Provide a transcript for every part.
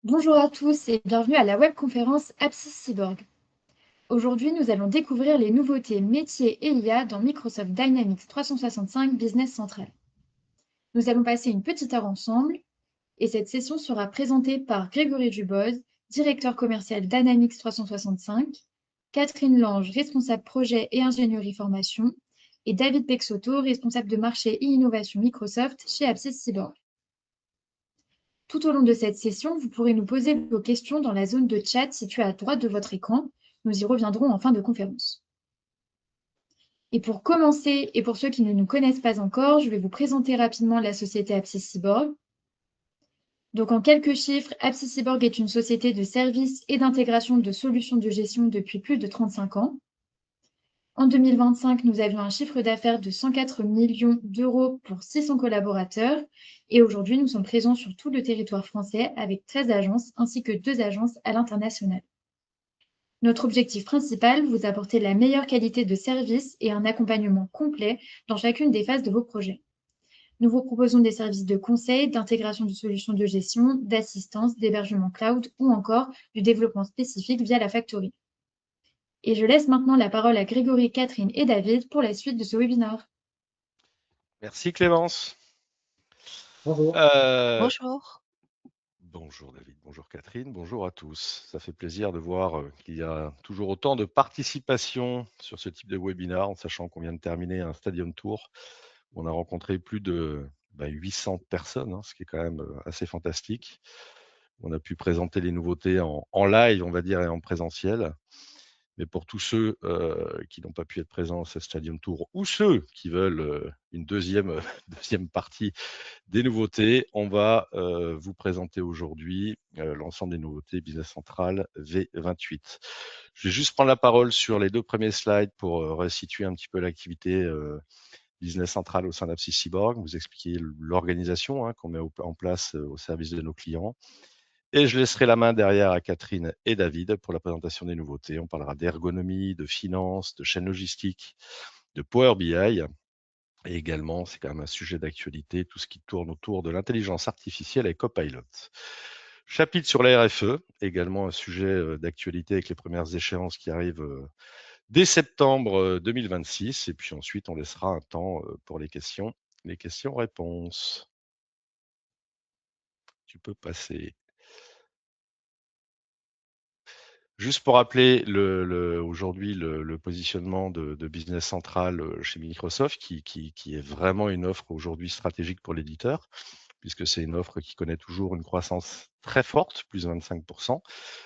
Bonjour à tous et bienvenue à la webconférence Apsis Cyborg. Aujourd'hui, nous allons découvrir les nouveautés métiers et IA dans Microsoft Dynamics 365 Business Central. Nous allons passer une petite heure ensemble et cette session sera présentée par Grégory Duboz, directeur commercial Dynamics 365, Catherine Lange, responsable projet et ingénierie formation, et David Pexoto, responsable de marché et innovation Microsoft chez Apsis Cyborg. Tout au long de cette session, vous pourrez nous poser vos questions dans la zone de chat située à droite de votre écran. Nous y reviendrons en fin de conférence. Et pour commencer, et pour ceux qui ne nous connaissent pas encore, je vais vous présenter rapidement la société Apsis Cyborg. Donc en quelques chiffres, Apsis Cyborg est une société de services et d'intégration de solutions de gestion depuis plus de 35 ans. En 2025, nous avions un chiffre d'affaires de 104 millions d'euros pour 600 collaborateurs et aujourd'hui, nous sommes présents sur tout le territoire français avec 13 agences ainsi que 2 agences à l'international. Notre objectif principal, vous apporter la meilleure qualité de service et un accompagnement complet dans chacune des phases de vos projets. Nous vous proposons des services de conseil, d'intégration de solutions de gestion, d'assistance, d'hébergement cloud ou encore du développement spécifique via la factory. Et je laisse maintenant la parole à Grégory, Catherine et David pour la suite de ce webinaire. Merci Clémence. Bonjour. Bonjour. Bonjour David, bonjour Catherine, bonjour à tous. Ça fait plaisir de voir qu'il y a toujours autant de participation sur ce type de webinaire, en sachant qu'on vient de terminer un Stadium Tour où on a rencontré plus de 800 personnes, ce qui est quand même assez fantastique. On a pu présenter les nouveautés en live, on va dire, et en présentiel. Mais pour tous ceux qui n'ont pas pu être présents à ce Stadium Tour ou ceux qui veulent une deuxième partie des nouveautés, on va vous présenter aujourd'hui l'ensemble des nouveautés Business Central V28. Je vais juste prendre la parole sur les deux premiers slides pour resituer un petit peu l'activité Business Central au sein d'Apsis Cyborg, vous expliquer l'organisation qu'on met en place au service de nos clients. Et je laisserai la main derrière à Catherine et David pour la présentation des nouveautés. On parlera d'ergonomie, de finance, de chaîne logistique, de Power BI. Et également, c'est quand même un sujet d'actualité, tout ce qui tourne autour de l'intelligence artificielle et Copilot. Chapitre sur la RFE, également un sujet d'actualité avec les premières échéances qui arrivent dès septembre 2026. Et puis ensuite, on laissera un temps pour les questions-réponses. Tu peux passer. Juste pour rappeler aujourd'hui le positionnement de Business Central chez Microsoft, qui est vraiment une offre aujourd'hui stratégique pour l'éditeur, puisque c'est une offre qui connaît toujours une croissance très forte, plus de 25%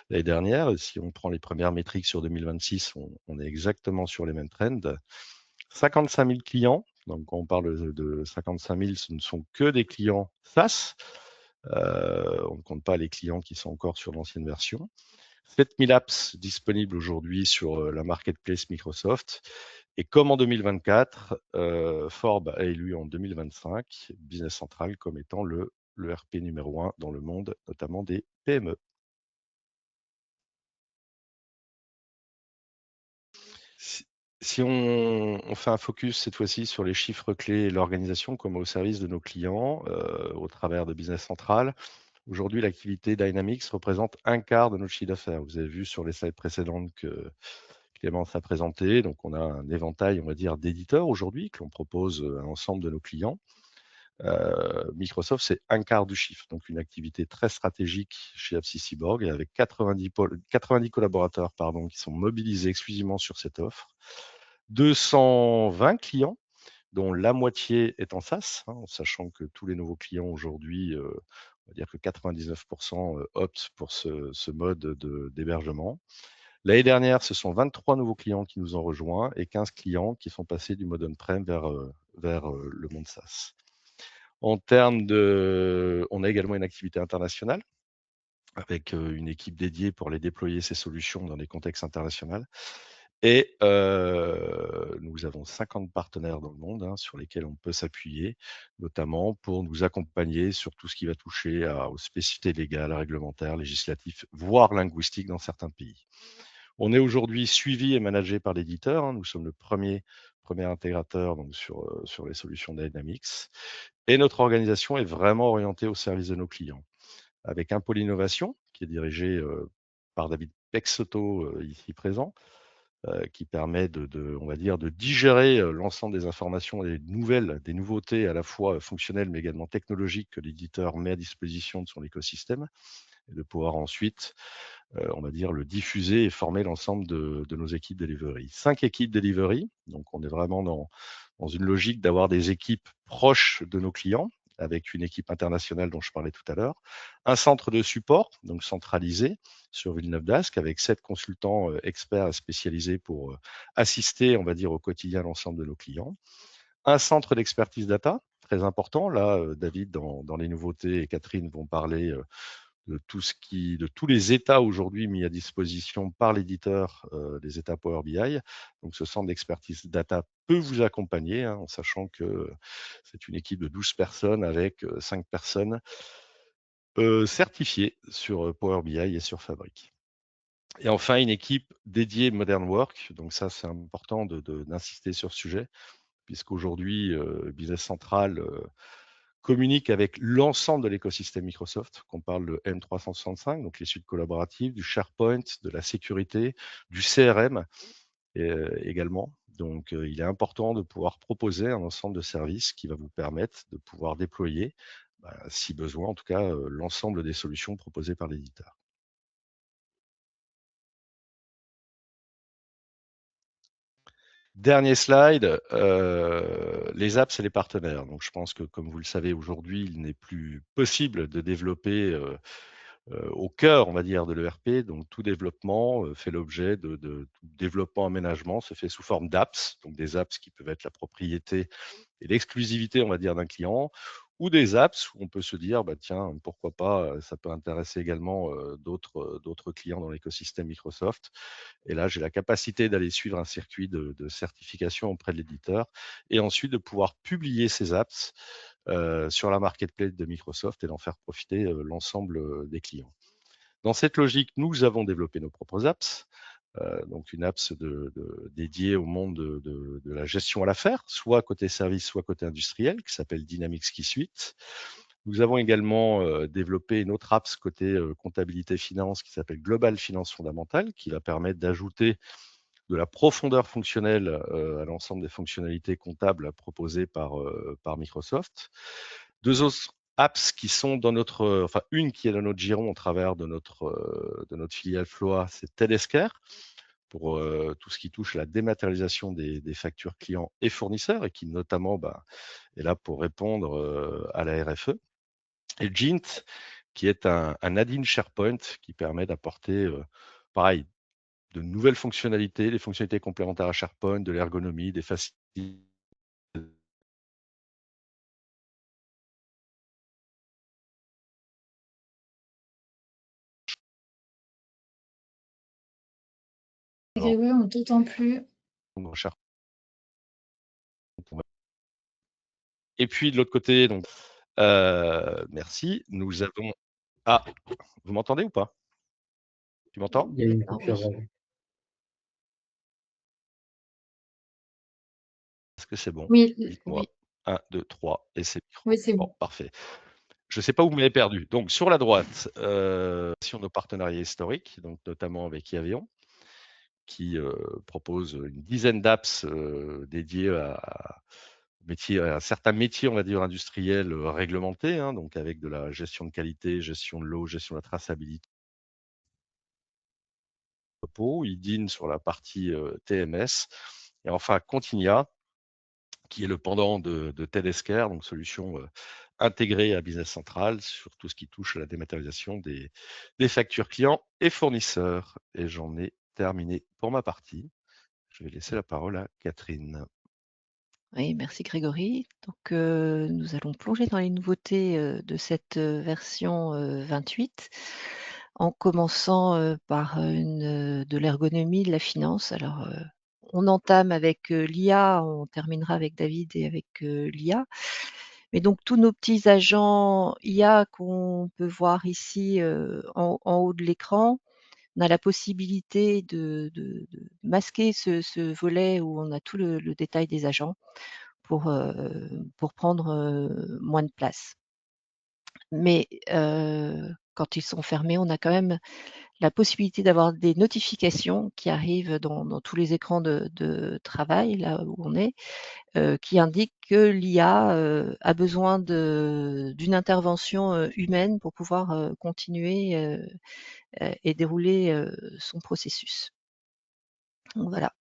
l'année dernière. Et si on prend les premières métriques sur 2026, on est exactement sur les mêmes trends. 55 000 clients. Donc, quand on parle de 55 000, ce ne sont que des clients SaaS. On ne compte pas les clients qui sont encore sur l'ancienne version. 7000 apps disponibles aujourd'hui sur la marketplace Microsoft. Et comme en 2024, Forbes a élu en 2025 Business Central comme étant le RP numéro 1 dans le monde, notamment des PME. Si on fait un focus cette fois-ci sur les chiffres clés et l'organisation comme au service de nos clients au travers de Business Central, aujourd'hui l'activité Dynamics représente un quart de notre chiffre d'affaires. Vous avez vu sur les slides précédentes que Clémence a présenté. Donc, on a un éventail, on va dire, d'éditeurs aujourd'hui que l'on propose à l'ensemble de nos clients. Microsoft, c'est un quart du chiffre, donc une activité très stratégique chez Apsis Cyborg et avec 90 collaborateurs qui sont mobilisés exclusivement sur cette offre. 220 clients, dont la moitié est en SaaS, en sachant que tous les nouveaux clients aujourd'hui, on va dire que 99% optent pour ce mode d'hébergement. L'année dernière, ce sont 23 nouveaux clients qui nous ont rejoints et 15 clients qui sont passés du mode on-prem vers le monde SaaS. En termes on a également une activité internationale avec une équipe dédiée pour les déployer ces solutions dans des contextes internationaux. Et nous avons 50 partenaires dans le monde sur lesquels on peut s'appuyer, notamment pour nous accompagner sur tout ce qui va toucher aux spécificités légales, réglementaires, législatives, voire linguistiques dans certains pays. On est aujourd'hui suivi et managé par l'éditeur. Nous sommes le premier intégrateur donc, sur les solutions Dynamics. Et notre organisation est vraiment orientée au service de nos clients, avec un pôle innovation qui est dirigé par David Pexoto, ici présent, qui permet on va dire, de digérer l'ensemble des informations et des nouveautés à la fois fonctionnelles mais également technologiques que l'éditeur met à disposition de son écosystème et de pouvoir ensuite, on va dire, le diffuser et former l'ensemble de nos équipes delivery. 5 équipes delivery, donc on est vraiment dans une logique d'avoir des équipes proches de nos clients, avec une équipe internationale dont je parlais tout à l'heure, un centre de support, donc centralisé sur Villeneuve-d'Ascq, avec 7 consultants experts spécialisés pour assister, on va dire, au quotidien l'ensemble de nos clients, un centre d'expertise data, très important. Là, David, dans les nouveautés, et Catherine vont parler de tous les états aujourd'hui mis à disposition par l'éditeur, les états Power BI. Donc, ce centre d'expertise data peut vous accompagner, hein, en sachant que c'est une équipe de 12 personnes avec 5 personnes certifiées sur Power BI et sur Fabric. Et enfin, une équipe dédiée Modern Work. Donc ça, c'est important d'insister sur ce sujet, puisqu'aujourd'hui, Business Central communique avec l'ensemble de l'écosystème Microsoft, qu'on parle de M365, donc les suites collaboratives, du SharePoint, de la sécurité, du CRM également. Donc, il est important de pouvoir proposer un ensemble de services qui va vous permettre de pouvoir déployer, si besoin, en tout cas, l'ensemble des solutions proposées par l'éditeur. Dernier slide, les apps et les partenaires. Donc, je pense que, comme vous le savez aujourd'hui, il n'est plus possible de développer au cœur, on va dire, de l'ERP. Donc, tout développement fait l'objet tout développement aménagement se fait sous forme d'apps, donc des apps qui peuvent être la propriété et l'exclusivité, on va dire, d'un client, ou des apps où on peut se dire, bah, tiens, pourquoi pas, ça peut intéresser également d'autres clients dans l'écosystème Microsoft. Et là, j'ai la capacité d'aller suivre un circuit de certification auprès de l'éditeur et ensuite de pouvoir publier ces apps sur la marketplace de Microsoft et d'en faire profiter l'ensemble des clients. Dans cette logique, nous avons développé nos propres apps. Donc une apps dédiée au monde de la gestion à l'affaire, soit côté service, soit côté industriel, qui s'appelle Dynamics Key Suite. Nous avons également développé une autre apps côté comptabilité finance qui s'appelle Global Finance Fondamentale, qui va permettre d'ajouter de la profondeur fonctionnelle à l'ensemble des fonctionnalités comptables proposées par Microsoft. 2 autres apps qui sont dans enfin une qui est dans notre giron au travers de notre filiale Floa, c'est Telescare pour tout ce qui touche à la dématérialisation des factures clients et fournisseurs et qui notamment est là pour répondre à la RFE. Et Jint, qui est un add-in SharePoint qui permet d'apporter, pareil, de nouvelles fonctionnalités, des fonctionnalités complémentaires à SharePoint, de l'ergonomie, des facilités. Grégory, on ne t'entend plus. Et puis de l'autre côté, donc, merci, nous avons. Ah, vous m'entendez ou pas? Tu m'entends? Il y a une Maintenant, coupure. oui. Est-ce que c'est bon? Oui, Dites-moi. oui, 1, 2, 3 et c'est micro. oui, c'est Bon, bon. parfait. Je ne sais pas où vous m'avez perdu. Donc sur la droite, sur nos partenariats historiques, donc notamment avec Iavion, qui propose une dizaine d'apps dédiées à certains métiers, on va dire, industriels réglementés, hein, donc avec de la gestion de qualité, gestion de l'eau, gestion de la traçabilité. IDIN sur la partie TMS. Et enfin, Continia, qui est le pendant de Telescare, donc solution intégrée à Business Central sur tout ce qui touche à la dématérialisation des factures clients et fournisseurs. Et j'en ai terminé pour ma partie. Je vais laisser la parole à Catherine. Oui, merci Grégory. Donc, nous allons plonger dans les nouveautés de cette version 28, en commençant par de l'ergonomie, de la finance. Alors, on entame avec l'IA, on terminera avec David et avec l'IA. Mais donc, tous nos petits agents IA qu'on peut voir ici en haut de l'écran, on a la possibilité de masquer ce volet où on a tout le détail des agents pour prendre moins de place. Mais quand ils sont fermés, on a quand même la possibilité d'avoir des notifications qui arrivent dans tous les écrans de travail, là où on est, qui indiquent que l'IA a besoin d'une intervention humaine pour pouvoir continuer et dérouler son processus. Donc voilà.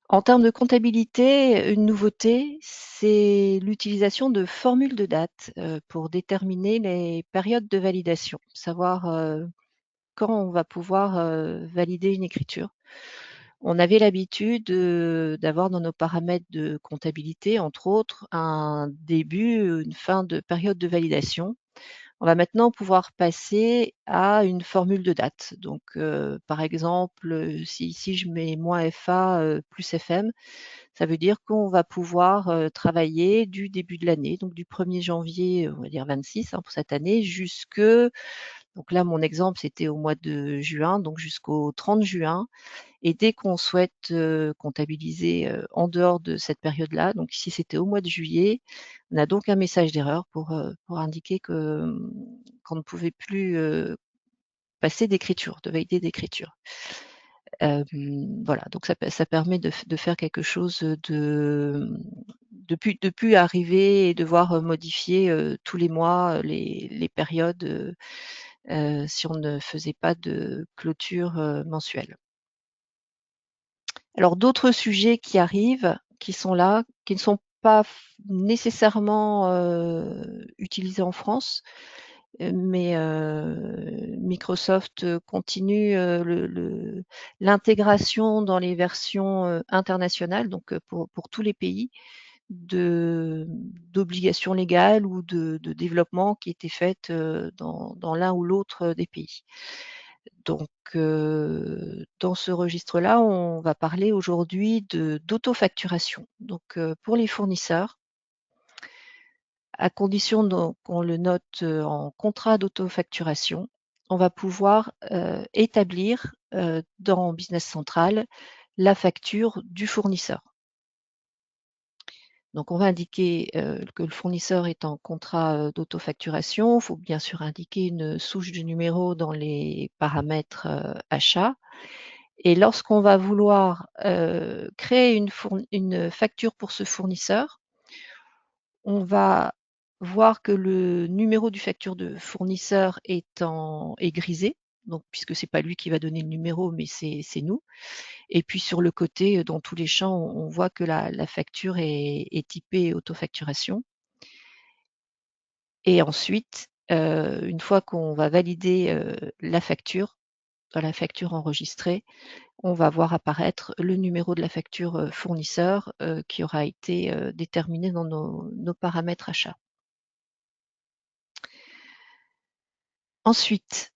En termes de comptabilité, une nouveauté, c'est l'utilisation de formules de date pour déterminer les périodes de validation, savoir quand on va pouvoir valider une écriture. On avait l'habitude d'avoir dans nos paramètres de comptabilité, entre autres, un début, une fin de période de validation. On va maintenant pouvoir passer à une formule de date. Donc, par exemple, si ici je mets -FA plus FM, ça veut dire qu'on va pouvoir travailler du début de l'année, donc du 1er janvier, on va dire 26 pour cette année, donc là mon exemple c'était au mois de juin, donc jusqu'au 30 juin. Et dès qu'on souhaite comptabiliser en dehors de cette période-là, donc ici c'était au mois de juillet, on a donc un message d'erreur pour indiquer qu'on ne pouvait plus passer d'écriture, de valider d'écriture. Voilà, donc ça permet de faire quelque chose de plus arriver et devoir modifier tous les mois les périodes si on ne faisait pas de clôture mensuelle. Alors d'autres sujets qui arrivent, qui sont là, qui ne sont pas nécessairement utilisés en France, mais Microsoft continue l'intégration dans les versions internationales, donc pour tous les pays, d'obligations légales ou de développement qui étaient faites dans l'un ou l'autre des pays. Donc, dans ce registre-là, on va parler aujourd'hui d'autofacturation. Donc, pour les fournisseurs, à condition qu'on le note en contrat d'autofacturation, on va pouvoir établir dans Business Central la facture du fournisseur. Donc, on va indiquer que le fournisseur est en contrat d'autofacturation. Il faut bien sûr indiquer une souche de numéro dans les paramètres achats. Et lorsqu'on va vouloir créer une facture pour ce fournisseur, on va voir que le numéro du facture de fournisseur est grisé, donc puisque c'est pas lui qui va donner le numéro, mais c'est nous. Et puis sur le côté, dans tous les champs, on voit que la facture est typée autofacturation. Et ensuite, une fois qu'on va valider la facture, dans la facture enregistrée, on va voir apparaître le numéro de la facture fournisseur qui aura été déterminé dans nos paramètres achats. Ensuite,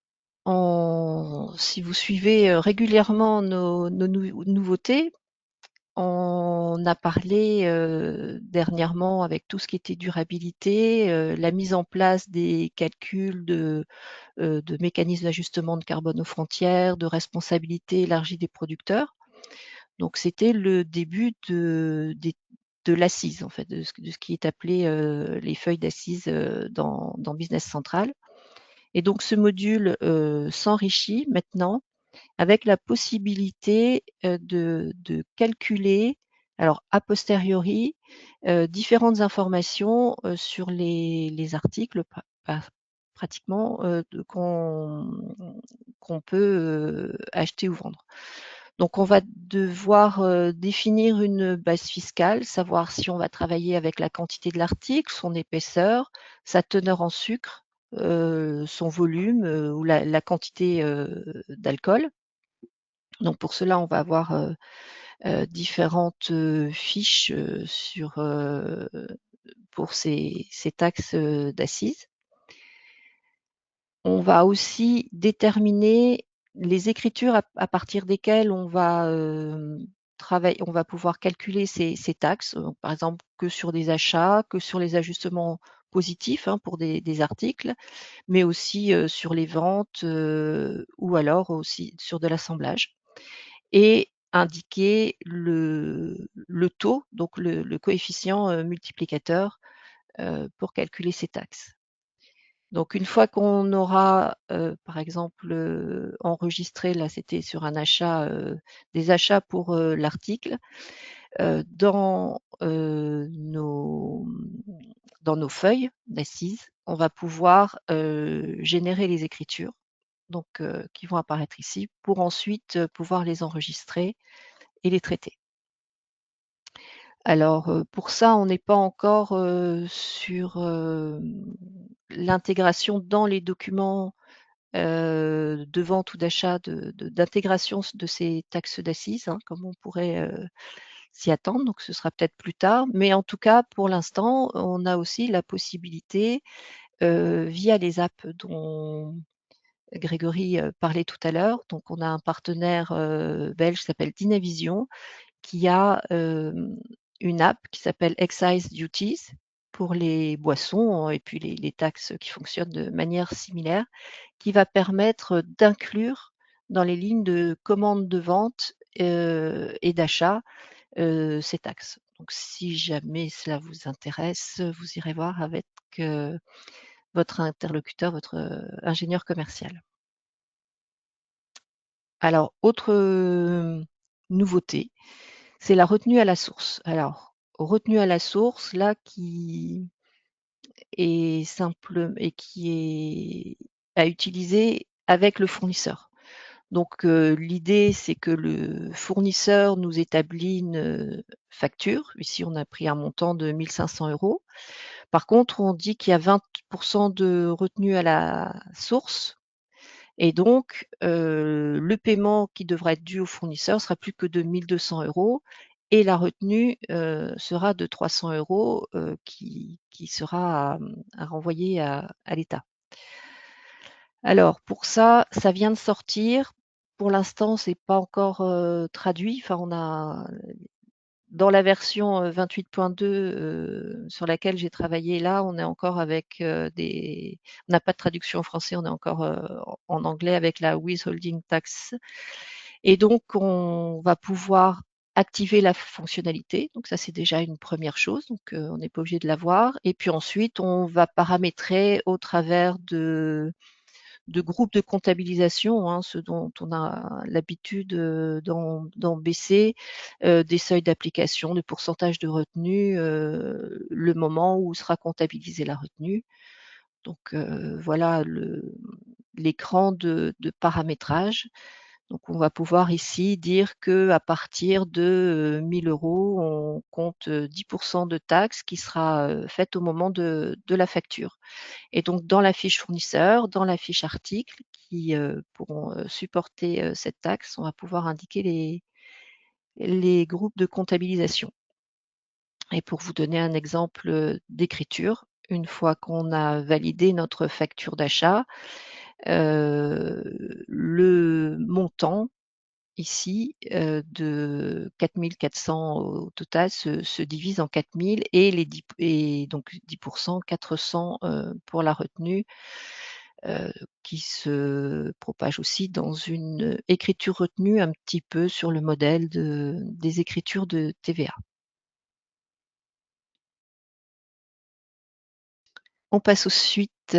si vous suivez régulièrement nos nouveautés, on a parlé dernièrement avec tout ce qui était durabilité, la mise en place des calculs de mécanismes d'ajustement de carbone aux frontières, de responsabilité élargie des producteurs. Donc c'était le début de l'assise, en fait, de ce qui est appelé les feuilles d'assises dans Business Central. Et donc ce module s'enrichit maintenant avec la possibilité de calculer, alors a posteriori, différentes informations sur les articles pratiquement qu'on peut acheter ou vendre. Donc on va devoir définir une base fiscale, savoir si on va travailler avec la quantité de l'article, son épaisseur, sa teneur en sucre, son volume ou la quantité d'alcool. Donc pour cela, on va avoir différentes fiches pour ces taxes d'assises. On va aussi déterminer les écritures à partir desquelles on va pouvoir calculer ces taxes, par exemple que sur des achats, que sur les ajustements positifs pour des articles, mais aussi sur les ventes ou alors aussi sur de l'assemblage. Et indiquer le taux, donc le coefficient multiplicateur pour calculer ces taxes. Donc une fois qu'on aura, par exemple, enregistré, là c'était sur un achat, des achats pour, l'article, dans, dans nos feuilles d'assises, on va pouvoir, générer les écritures, donc qui vont apparaître ici, pour ensuite, pouvoir les enregistrer et les traiter. Alors, pour ça, on n'est pas encore, sur, l'intégration dans les documents, de vente ou d'achat d'intégration de ces taxes d'assises, hein, comme on pourrait, s'y attendre, donc ce sera peut-être plus tard. Mais en tout cas, pour l'instant, on a aussi la possibilité, via les apps dont Grégory, parlait tout à l'heure, donc on a un partenaire, belge qui s'appelle Dynavision, qui a, une app qui s'appelle Excise Duties pour les boissons et puis les taxes qui fonctionnent de manière similaire, qui va permettre d'inclure dans les lignes de commande de vente, et d'achat, ces taxes. Donc si jamais cela vous intéresse, vous irez voir avec, votre interlocuteur, votre, ingénieur commercial. Alors autre, nouveauté, c'est la retenue à la source. Alors, retenue à la source, là, qui est simple et qui est à utiliser avec le fournisseur. Donc, l'idée, c'est que le fournisseur nous établit une, facture. Ici, on a pris un montant de 1 500 €. Par contre, on dit qu'il y a 20 de retenue à la source et donc, le paiement qui devra être dû au fournisseur sera plus que de 1 200 € et la retenue, sera de 300 €, qui sera à renvoyer à l'État. Alors pour ça, ça vient de sortir. Pour l'instant, c'est pas encore, traduit. Enfin, on a dans la version, 28.2, sur laquelle j'ai travaillé là, on est encore avec, on n'a pas de traduction en français, on est encore, en anglais avec la withholding tax et donc on va pouvoir activer la fonctionnalité. Donc ça, c'est déjà une première chose, donc on n'est pas obligé de l'avoir et puis ensuite on va paramétrer au travers de groupes de comptabilisation, hein, ce dont on a l'habitude, dans BC, des seuils d'application, de pourcentage de retenue, le moment où sera comptabilisée la retenue. Donc, voilà l'écran de paramétrage. Donc on va pouvoir ici dire qu'à partir de, 1 000 €, on compte, 10 de taxe qui sera, faite au moment de la facture. Et donc dans la fiche fournisseur, dans la fiche article qui, pourront, supporter, cette taxe, on va pouvoir indiquer les groupes de comptabilisation. Et pour vous donner un exemple, d'écriture, une fois qu'on a validé notre facture d'achat, le montant ici, de 4 400 au total se divise en 4 000 et les 10 et donc 10 400, pour la retenue, qui se propage aussi dans une écriture retenue un petit peu sur le modèle des écritures de TVA. On passe ensuite,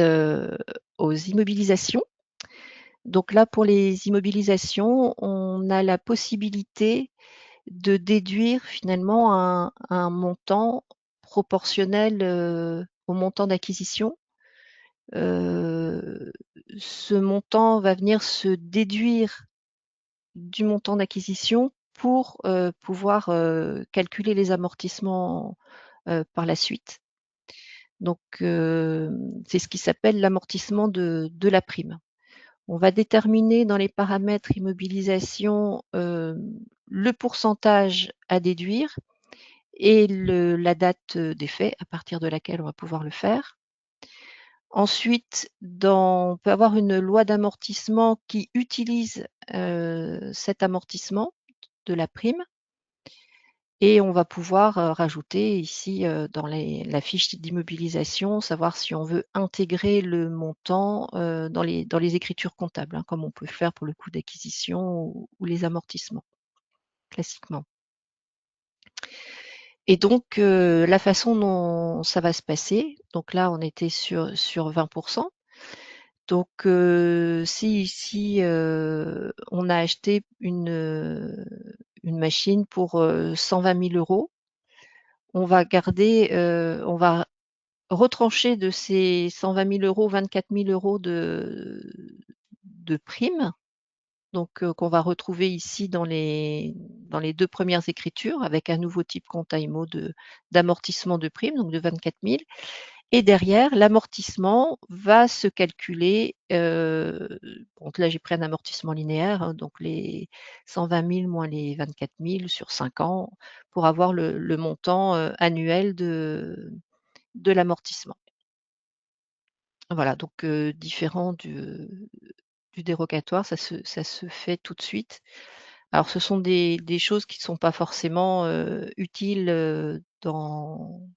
aux immobilisations. Donc là, pour les immobilisations, on a la possibilité de déduire finalement un montant proportionnel, au montant d'acquisition. Heu, Ce montant va venir se déduire du montant d'acquisition pour, pouvoir, calculer les amortissements, par la suite. Donc, c'est ce qui s'appelle l'amortissement de la prime. On va déterminer dans les paramètres immobilisation, le pourcentage à déduire et la date, d'effet à partir de laquelle on va pouvoir le faire. Ensuite, on peut avoir une loi d'amortissement qui utilise, cet amortissement de la prime et on va pouvoir, rajouter ici, dans la fiche d'immobilisation, savoir si on veut intégrer le montant, dans les écritures comptables, hein, comme on peut le faire pour le coût d'acquisition ou les amortissements, classiquement. Et donc, la façon dont ça va se passer, donc là, on était sur 20 Donc, si on a acheté une machine pour 120 000 €, on va garder, on va retrancher de ces 120 000 €, 24 000 € de primes, donc qu'on va retrouver ici dans les 2 premières écritures avec un nouveau type compte IMO d'amortissement de primes, donc de 24 000. Et derrière, l'amortissement va se calculer, donc là j'ai pris un amortissement linéaire, hein, donc les 120 000 moins les 24 000 sur 5 ans pour avoir le montant annuel de l'amortissement. Voilà, donc différent du dérogatoire, ça se fait tout de suite. Alors ce sont des choses qui ne sont pas forcément utiles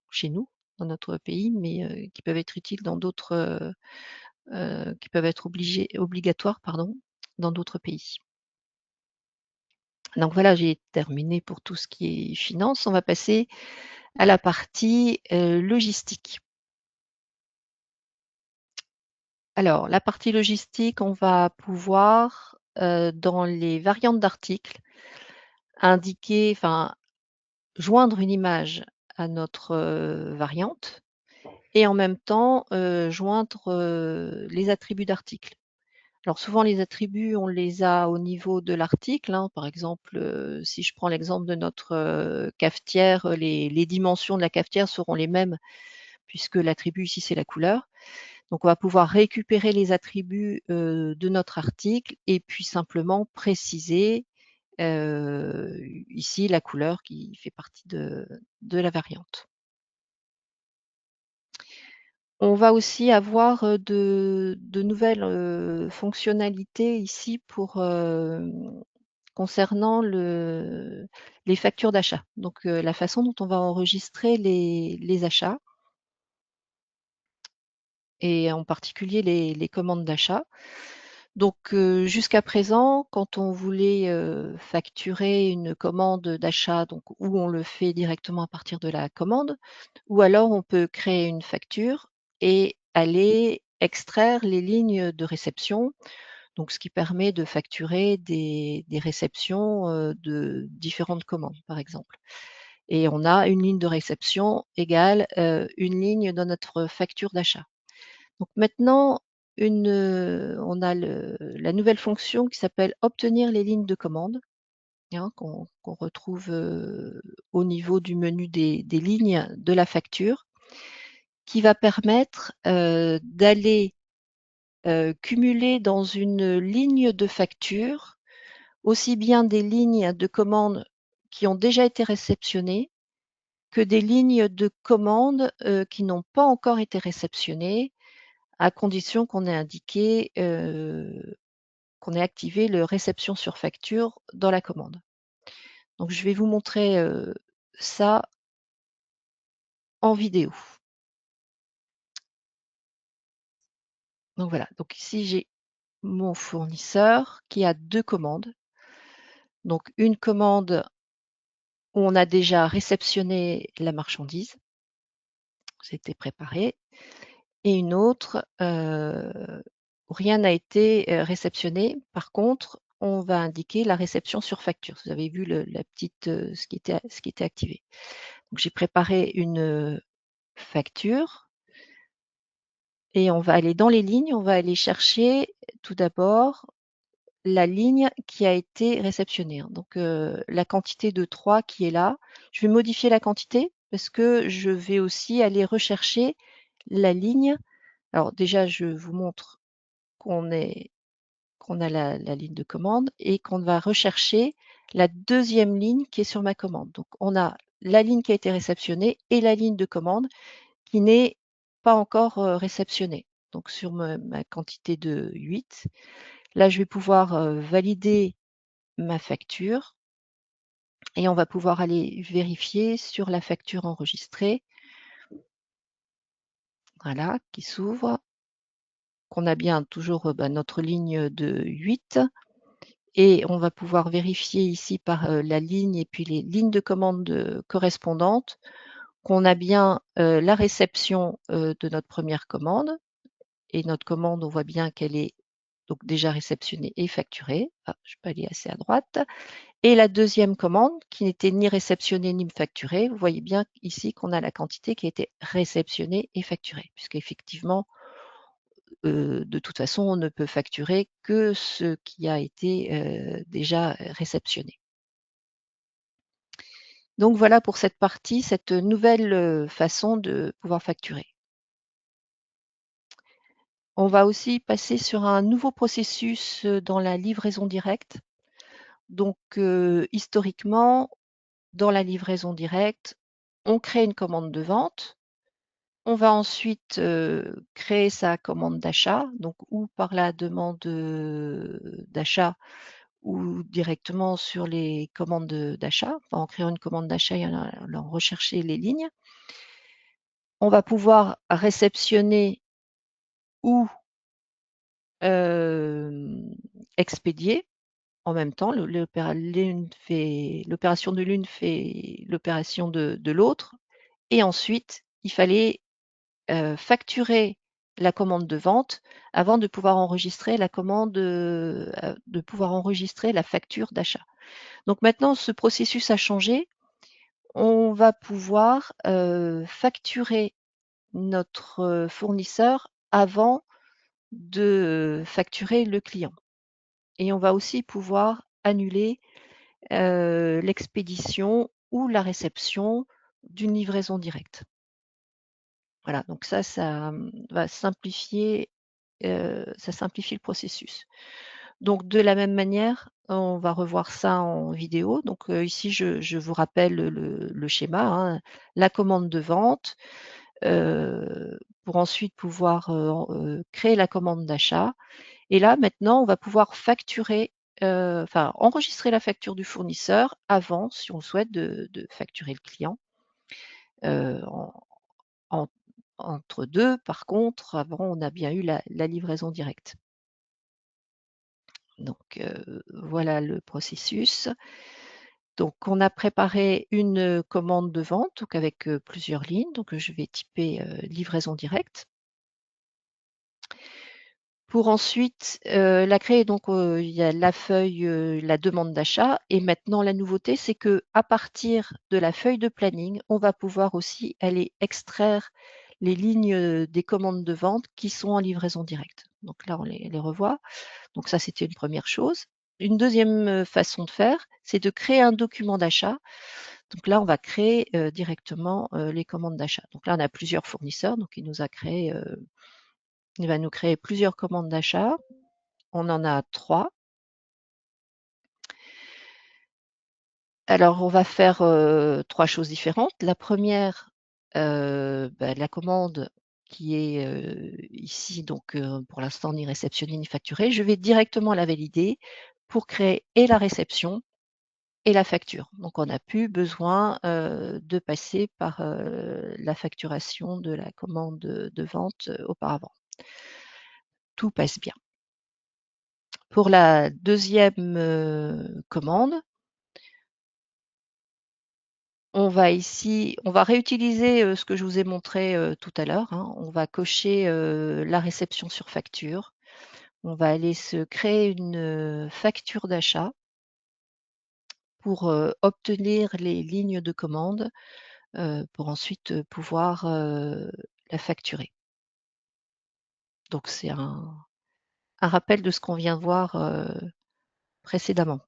chez nous, dans notre pays, mais qui peuvent être utiles dans d'autres, qui peuvent être obligatoires, pardon, dans d'autres pays. Donc voilà, j'ai terminé pour tout ce qui est finance. On va passer à la partie logistique. Alors, la partie logistique, on va pouvoir, dans les variantes d'articles, indiquer, enfin, joindre une image à notre variante et en même temps joindre les attributs d'articles. Alors souvent les attributs, on les a au niveau de l'article, hein. Par exemple, si je prends l'exemple de notre cafetière, les dimensions de la cafetière seront les mêmes puisque l'attribut ici c'est la couleur. Donc on va pouvoir récupérer les attributs de notre article et puis simplement préciser ici la couleur qui fait partie de la variante. On va aussi avoir de nouvelles fonctionnalités ici pour concernant les factures d'achat. Donc la façon dont on va enregistrer les achats et en particulier les commandes d'achat. Donc jusqu'à présent, quand on voulait facturer une commande d'achat, donc où on le fait directement à partir de la commande, ou alors on peut créer une facture et aller extraire les lignes de réception, donc ce qui permet de facturer des réceptions de différentes commandes, par exemple. Et on a une ligne de réception égale une ligne dans notre facture d'achat. Donc maintenant, on a la nouvelle fonction qui s'appelle obtenir les lignes de commande, hein, qu'on retrouve au niveau du menu des lignes de la facture, qui va permettre d'aller cumuler dans une ligne de facture aussi bien des lignes de commande qui ont déjà été réceptionnées que des lignes de commande qui n'ont pas encore été réceptionnées, à condition qu'on ait indiqué, qu'on ait activé le réception sur facture dans la commande. Donc je vais vous montrer ça en vidéo. Donc voilà, donc ici j'ai mon fournisseur qui a 2 commandes. Donc une commande où on a déjà réceptionné la marchandise, c'était préparé, et une autre où rien n'a été réceptionné. Par contre, on va indiquer la réception sur facture. Vous avez vu la petite, ce qui était activé. Donc j'ai préparé une facture et on va aller dans les lignes, on va aller chercher tout d'abord la ligne qui a été réceptionnée, hein. Donc la quantité de 3 qui est là, je vais modifier la quantité parce que je vais aussi aller rechercher la ligne. Alors déjà, je vous montre qu'on a la ligne de commande et qu'on va rechercher la deuxième ligne qui est sur ma commande. Donc on a la ligne qui a été réceptionnée et la ligne de commande qui n'est pas encore réceptionnée. Donc sur ma quantité de 8, là je vais pouvoir valider ma facture et on va pouvoir aller vérifier sur la facture enregistrée, voilà, qui s'ouvre, qu'on a bien toujours notre ligne de 8 et on va pouvoir vérifier ici par la ligne et puis les lignes de commande correspondantes qu'on a bien la réception de notre première commande et notre commande, on voit bien qu'elle est donc déjà réceptionnée et facturée. Ah, je peux aller assez à droite. Et la deuxième commande qui n'était ni réceptionnée ni facturée, vous voyez bien ici qu'on a la quantité qui a été réceptionnée et facturée, puisqu'effectivement, de toute façon, on ne peut facturer que ce qui a été déjà réceptionné. Donc voilà pour cette partie, cette nouvelle façon de pouvoir facturer. On va aussi passer sur un nouveau processus dans la livraison directe. Donc historiquement, dans la livraison directe, on crée une commande de vente. On va ensuite créer sa commande d'achat, donc ou par la demande d'achat ou directement sur les commandes d'achat. En créant une commande d'achat et en allant rechercher les lignes. On va pouvoir réceptionner ou expédier en même temps. L'opération de l'une fait l'opération de l'autre. Et ensuite, il fallait facturer la commande de vente avant de pouvoir enregistrer la facture d'achat. Donc maintenant, ce processus a changé. On va pouvoir facturer notre fournisseur avant de facturer le client. Et on va aussi pouvoir annuler l'expédition ou la réception d'une livraison directe. Voilà, donc ça va simplifier, ça simplifie le processus. Donc de la même manière, on va revoir ça en vidéo. Donc ici, je vous rappelle le schéma, hein. La commande de vente, pour ensuite pouvoir, créer la commande d'achat. Et là, maintenant, on va pouvoir facturer, enregistrer la facture du fournisseur avant, si on le souhaite, de facturer le client. En entre 2, par contre, avant, on a bien eu la livraison directe. Donc voilà le processus. Donc on a préparé une commande de vente, donc avec plusieurs lignes. Donc je vais typer livraison directe. Pour ensuite la créer, donc il y a la feuille, la demande d'achat. Et maintenant la nouveauté, c'est qu'à partir de la feuille de planning, on va pouvoir aussi aller extraire les lignes des commandes de vente qui sont en livraison directe. Donc là, on les revoit. Donc ça, c'était une première chose. Une deuxième façon de faire, c'est de créer un document d'achat. Donc là, on va créer directement les commandes d'achat. Donc là, on a plusieurs fournisseurs. Donc il va nous créer plusieurs commandes d'achat. On en a 3. Alors, on va faire 3 choses différentes. La première, la commande qui est ici, donc pour l'instant ni réceptionnée ni facturée, je vais directement la valider pour créer et la réception et la facture. Donc, on n'a plus besoin de passer par la facturation de la commande de vente auparavant. Tout passe bien. Pour la deuxième commande, on va réutiliser ce que je vous ai montré tout à l'heure, hein. On va cocher la réception sur facture. On va aller se créer une facture d'achat pour obtenir les lignes de commande pour ensuite pouvoir la facturer. Donc c'est un rappel de ce qu'on vient de voir précédemment,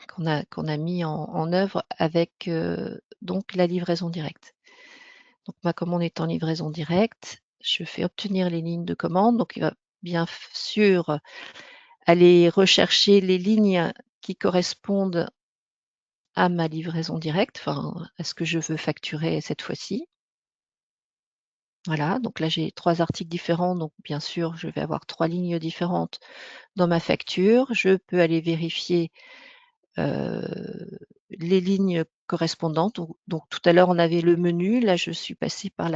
qu'on a mis en œuvre avec donc la livraison directe. Donc ma commande est en livraison directe. Je fais obtenir les lignes de commande. Donc il va bien sûr aller rechercher les lignes qui correspondent à ma livraison directe, enfin à ce que je veux facturer cette fois-ci. Voilà, donc là j'ai 3 articles différents, donc bien sûr je vais avoir 3 lignes différentes dans ma facture. Je peux aller vérifier les lignes correspondantes. Donc tout à l'heure on avait le menu, là je suis passée par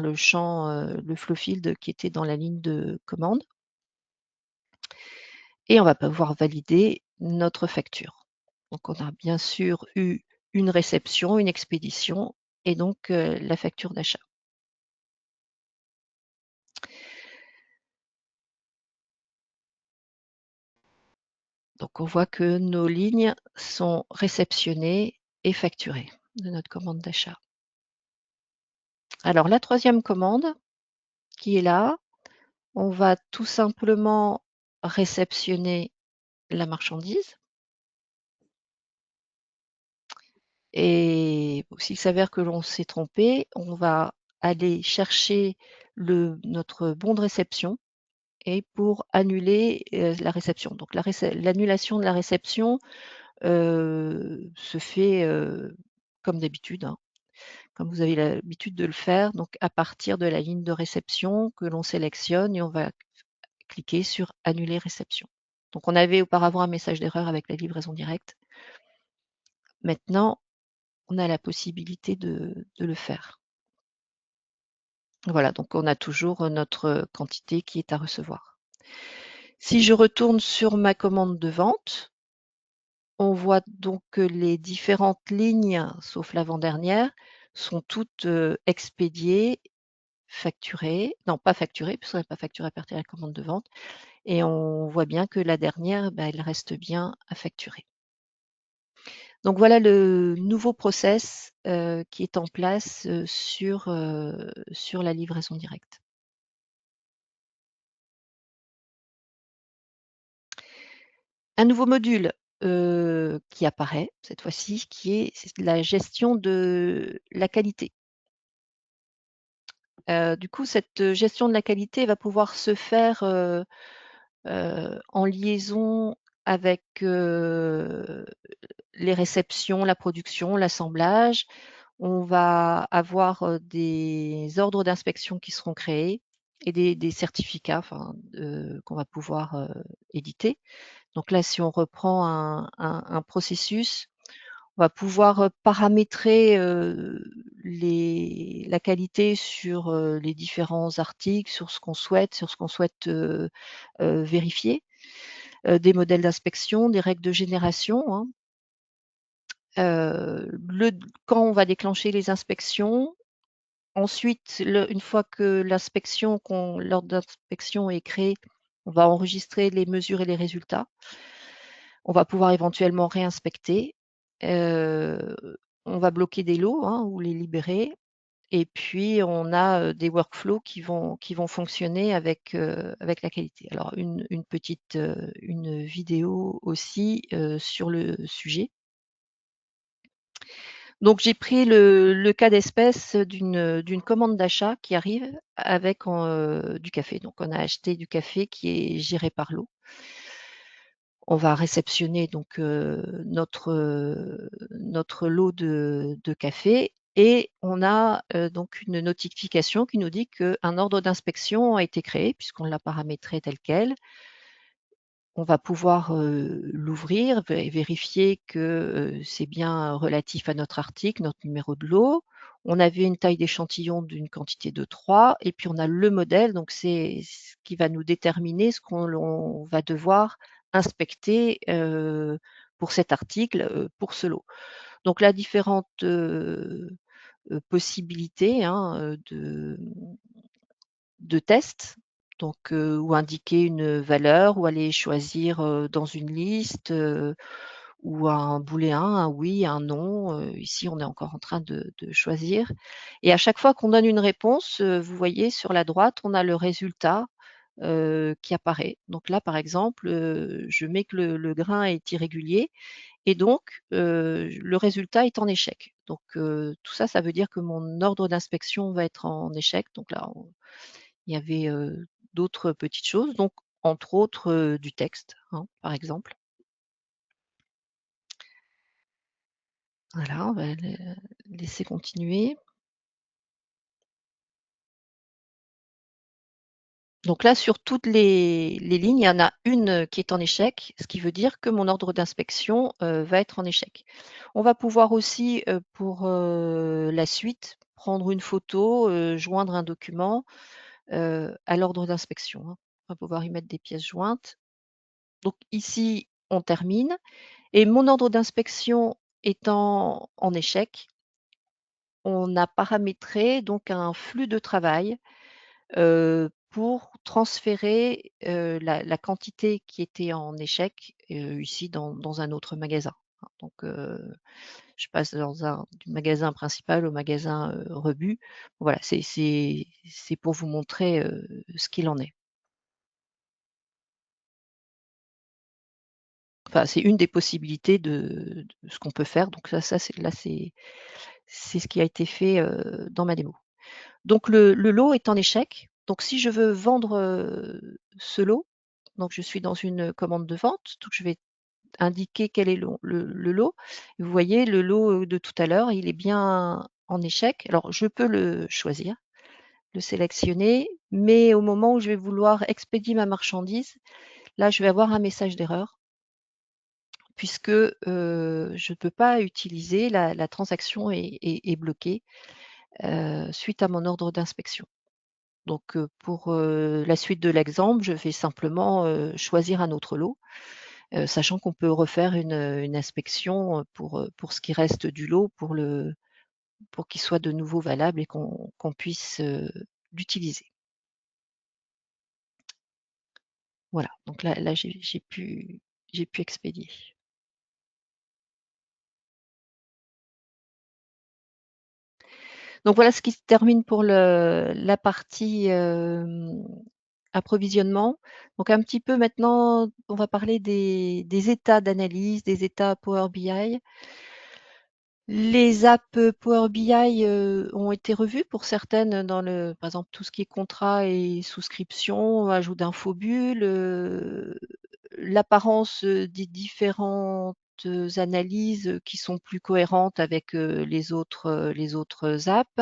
le champ, le flow field qui était dans la ligne de commande. Et on va pouvoir valider notre facture. Donc on a bien sûr eu une réception, une expédition et donc la facture d'achat. Donc on voit que nos lignes sont réceptionnées et facturées de notre commande d'achat. Alors la troisième commande qui est là, on va tout simplement réceptionner la marchandise. Et s'il s'avère que l'on s'est trompé, on va aller chercher notre bon de réception et pour annuler la réception. Donc l'annulation de la réception se fait comme d'habitude, hein, comme vous avez l'habitude de le faire, donc à partir de la ligne de réception que l'on sélectionne et on va cliquer sur annuler réception. Donc on avait auparavant un message d'erreur avec la livraison directe. Maintenant, on a la possibilité de le faire. Voilà, donc on a toujours notre quantité qui est à recevoir. Si je retourne sur ma commande de vente, on voit donc que les différentes lignes, sauf l'avant-dernière, sont toutes expédiées, facturées, non pas facturées, puisqu'on n'a pas facturé à partir de la commande de vente, et on voit bien que la dernière, elle reste bien à facturer. Donc voilà le nouveau process qui est en place sur la livraison directe. Un nouveau module qui apparaît cette fois-ci, c'est la gestion de la qualité. Du coup, cette gestion de la qualité va pouvoir se faire en liaison avec les réceptions, la production, l'assemblage. On va avoir des ordres d'inspection qui seront créés et des certificats qu'on va pouvoir éditer. Donc là, si on reprend un processus, on va pouvoir paramétrer la qualité sur les différents articles, sur ce qu'on souhaite vérifier, des modèles d'inspection, des règles de génération, hein. Quand on va déclencher les inspections, ensuite, une fois que l'ordre d'inspection est créé, on va enregistrer les mesures et les résultats. On va pouvoir éventuellement réinspecter. On va bloquer des lots, hein, ou les libérer. Et puis, on a des workflows qui vont fonctionner avec la qualité. Alors, une petite une vidéo aussi sur le sujet. Donc, j'ai pris le cas d'espèce d'une commande d'achat qui arrive avec du café. Donc, on a acheté du café qui est géré par l'eau. On va réceptionner donc notre lot de café et on a donc une notification qui nous dit qu'un ordre d'inspection a été créé puisqu'on l'a paramétré tel quel. On va pouvoir l'ouvrir et vérifier que c'est bien relatif à notre article, notre numéro de lot. On avait une taille d'échantillon d'une quantité de 3 et puis on a le modèle, donc c'est ce qui va nous déterminer ce qu'on va devoir inspecter pour cet article, pour ce lot. Donc là, différentes possibilités, hein, de tests, donc ou indiquer une valeur ou aller choisir dans une liste ou un booléen, un oui, un non. Ici, on est encore en train de choisir et à chaque fois qu'on donne une réponse, vous voyez sur la droite, on a le résultat qui apparaît. Donc là, par exemple, je mets que le grain est irrégulier et donc le résultat est en échec. Donc tout ça, ça veut dire que mon ordre d'inspection va être en échec. Donc là, il y avait d'autres petites choses, donc entre autres du texte, hein, par exemple. Voilà, on va laisser continuer. Donc là, sur toutes les lignes, il y en a une qui est en échec, ce qui veut dire que mon ordre d'inspection va être en échec. On va pouvoir aussi, pour la suite, prendre une photo, joindre un document à l'ordre d'inspection, hein. On va pouvoir y mettre des pièces jointes. Donc ici, on termine et mon ordre d'inspection étant en échec, on a paramétré donc un flux de travail pour transférer la quantité qui était en échec ici dans un autre magasin. Donc, je passe du magasin principal au magasin rebut. Voilà, c'est pour vous montrer ce qu'il en est. Enfin, c'est une des possibilités de ce qu'on peut faire. Donc ça c'est ce qui a été fait dans ma démo. Donc le lot est en échec. Donc si je veux vendre ce lot, donc je suis dans une commande de vente, donc je vais indiquer quel est le lot. Vous voyez le lot de tout à l'heure, il est bien en échec. Alors je peux le choisir, le sélectionner, mais au moment où je vais vouloir expédier ma marchandise, là je vais avoir un message d'erreur puisque je ne peux pas utiliser, la transaction est bloquée suite à mon ordre d'inspection. Donc pour la suite de l'exemple, je vais simplement choisir un autre lot, sachant qu'on peut refaire une inspection pour ce qui reste du lot, pour qu'il soit de nouveau valable et qu'on puisse l'utiliser. Voilà, donc là j'ai pu expédier. Donc voilà ce qui se termine pour la partie approvisionnement. Donc un petit peu maintenant, on va parler des états d'analyse, des états Power BI. Les apps Power BI ont été revues pour certaines par exemple tout ce qui est contrat et souscription, ajout d'infobules, l'apparence des différentes analyses qui sont plus cohérentes avec les autres apps.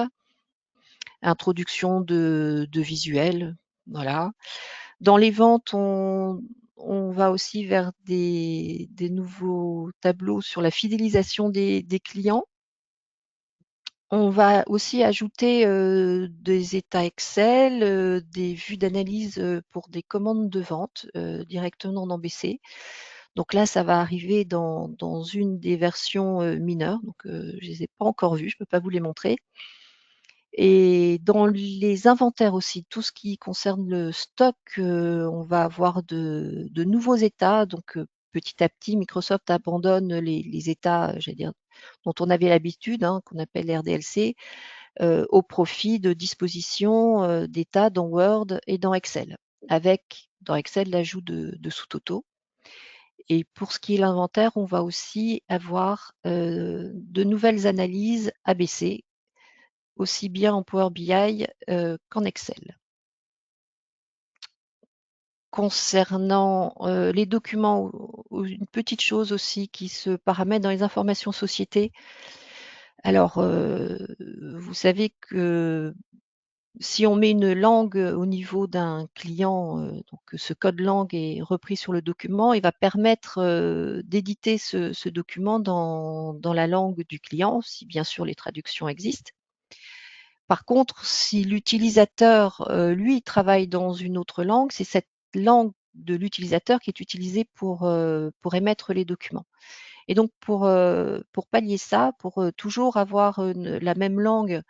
Introduction de visuels, voilà. Dans les ventes, on va aussi vers des nouveaux tableaux sur la fidélisation des clients. On va aussi ajouter des états Excel, des vues d'analyse pour des commandes de vente directement dans BC. Donc là, ça va arriver dans une des versions mineures. Donc, je ne les ai pas encore vues, je ne peux pas vous les montrer. Et dans les inventaires aussi, tout ce qui concerne le stock, on va avoir de nouveaux états. Donc, petit à petit, Microsoft abandonne les états, j'allais dire, dont on avait l'habitude, hein, qu'on appelle RDLC, au profit de dispositions d'états dans Word et dans Excel, avec dans Excel l'ajout de sous-totaux. Et pour ce qui est l'inventaire, on va aussi avoir de nouvelles analyses ABC, aussi bien en Power BI qu'en Excel. Concernant les documents, une petite chose aussi qui se paramètre dans les informations sociétés. Alors, vous savez que si on met une langue au niveau d'un client, donc ce code langue est repris sur le document, il va permettre d'éditer ce document dans la langue du client, si bien sûr les traductions existent. Par contre, si l'utilisateur, lui, travaille dans une autre langue, c'est cette langue de l'utilisateur qui est utilisée pour émettre les documents. Et donc pour pallier ça, pour toujours avoir la même langue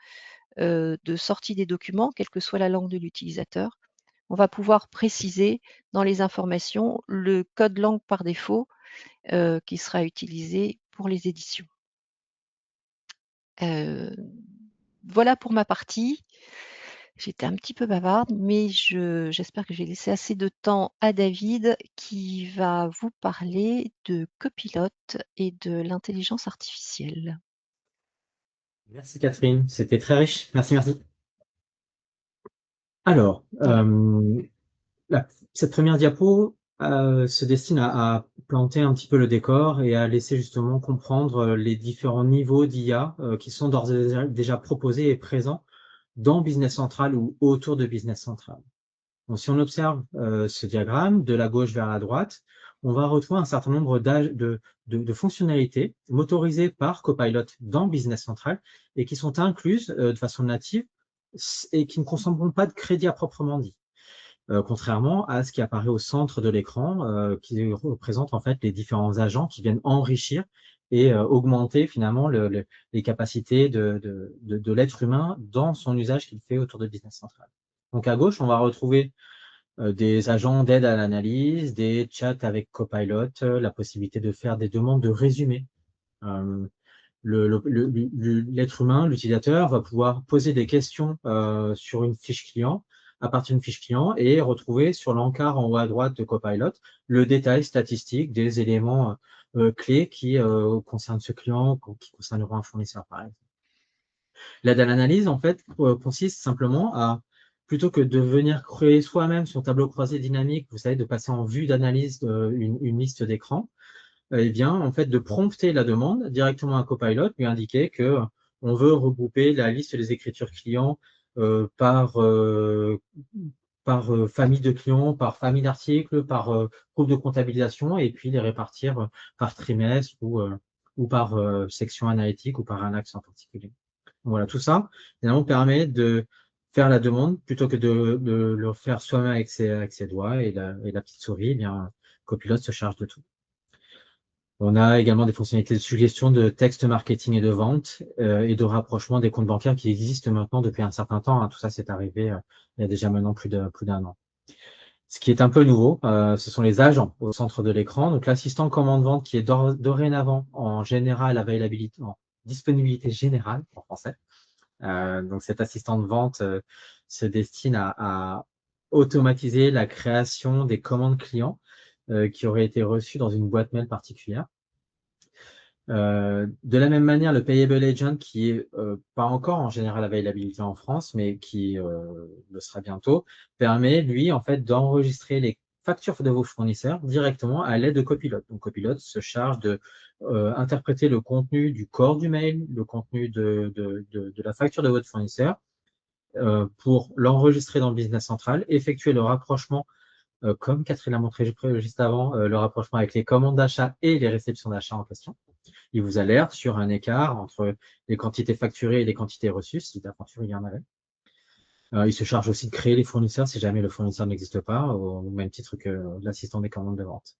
de sortie des documents, quelle que soit la langue de l'utilisateur, on va pouvoir préciser dans les informations le code langue par défaut qui sera utilisé pour les éditions. Voilà pour ma partie. J'étais un petit peu bavarde, mais j'espère que j'ai laissé assez de temps à David qui va vous parler de Copilot et de l'intelligence artificielle. Merci Catherine, c'était très riche. Merci, merci. Alors, cette première diapo se destine à planter un petit peu le décor et à laisser justement comprendre les différents niveaux d'IA qui sont d'ores et déjà proposés et présents dans Business Central ou autour de Business Central. Donc, si on observe ce diagramme de la gauche vers la droite, on va retrouver un certain nombre de fonctionnalités motorisées par Copilot dans Business Central et qui sont incluses de façon native et qui ne consommeront pas de crédit à proprement dit. Contrairement à ce qui apparaît au centre de l'écran, qui représente en fait les différents agents qui viennent enrichir et augmenter finalement les capacités de l'être humain dans son usage qu'il fait autour de Business Central. Donc à gauche, on va retrouver des agents d'aide à l'analyse, des chats avec Copilot, la possibilité de faire des demandes de résumé. L'être humain, l'utilisateur, va pouvoir poser des questions sur une fiche client, à partir d'une fiche client, et retrouver sur l'encart en haut à droite de Copilot le détail statistique des éléments clés qui concernent ce client, qui concerneront un fournisseur, par exemple. L'aide à l'analyse, en fait, consiste simplement à, plutôt que de venir créer soi-même son tableau croisé dynamique, vous savez, de passer en vue d'analyse une liste d'écran, eh bien, en fait, de prompter la demande directement à Copilot, lui indiquer que on veut regrouper la liste des écritures clients par famille de clients, par famille d'articles, par groupe de comptabilisation, et puis les répartir par trimestre ou par section analytique ou par un axe en particulier. Voilà, tout ça, finalement, permet de faire la demande plutôt que de le faire soi-même avec ses doigts et la petite souris. Eh bien, Copilot se charge de tout. On a également des fonctionnalités de suggestion de texte marketing et de vente et de rapprochement des comptes bancaires qui existent maintenant depuis un certain temps, hein. Tout ça, c'est arrivé il y a déjà maintenant plus d'un an. Ce qui est un peu nouveau, ce sont les agents au centre de l'écran. Donc, l'assistant commande-vente qui est dorénavant en général availability, en disponibilité générale en français. Donc, cet assistant de vente se destine à automatiser la création des commandes clients qui auraient été reçues dans une boîte mail particulière. De la même manière, le Payable Agent, qui est pas encore en général availability en France, mais qui le sera bientôt, permet, lui, en fait, d'enregistrer les factures de vos fournisseurs directement à l'aide de Copilot. Donc, Copilot se charge de interpréter le contenu du corps du mail, le contenu de la facture de votre fournisseur, pour l'enregistrer dans le Business Central, effectuer le rapprochement, comme Catherine l'a montré juste avant, le rapprochement avec les commandes d'achat et les réceptions d'achat en question. Il vous alerte sur un écart entre les quantités facturées et les quantités reçues, si d'aventure il y en avait. Il se charge aussi de créer les fournisseurs si jamais le fournisseur n'existe pas, au même titre que l'assistant des commandes de vente.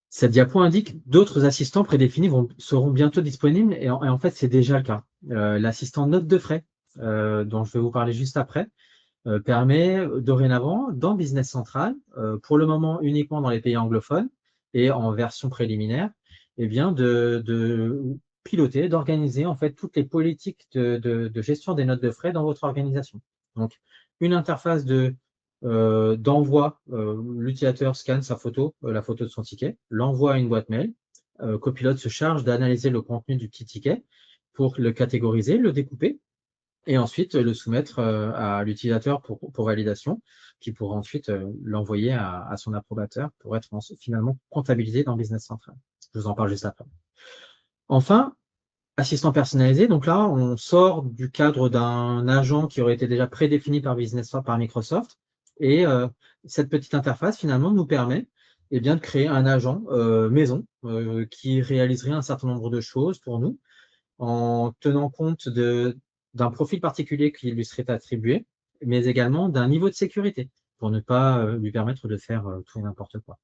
Cette diapo indique d'autres assistants prédéfinis seront bientôt disponibles, et en fait, c'est déjà le cas. L'assistant note de frais, dont je vais vous parler juste après, permet dorénavant, dans Business Central, pour le moment uniquement dans les pays anglophones et en version préliminaire, eh bien de piloter, d'organiser en fait toutes les politiques de gestion des notes de frais dans votre organisation. Donc, une interface d'envoi, l'utilisateur scanne sa photo, la photo de son ticket, l'envoie à une boîte mail. Copilot se charge d'analyser le contenu du petit ticket pour le catégoriser, le découper, et ensuite le soumettre à l'utilisateur pour validation, qui pourra ensuite l'envoyer à son approbateur pour être finalement comptabilisé dans Business Central. Je vous en parle juste après. Enfin, assistant personnalisé, donc là, on sort du cadre d'un agent qui aurait été déjà prédéfini par par Microsoft, et cette petite interface, finalement, nous permet de créer un agent maison qui réaliserait un certain nombre de choses pour nous, en tenant compte d'un profil particulier qui lui serait attribué, mais également d'un niveau de sécurité, pour ne pas lui permettre de faire tout et n'importe quoi.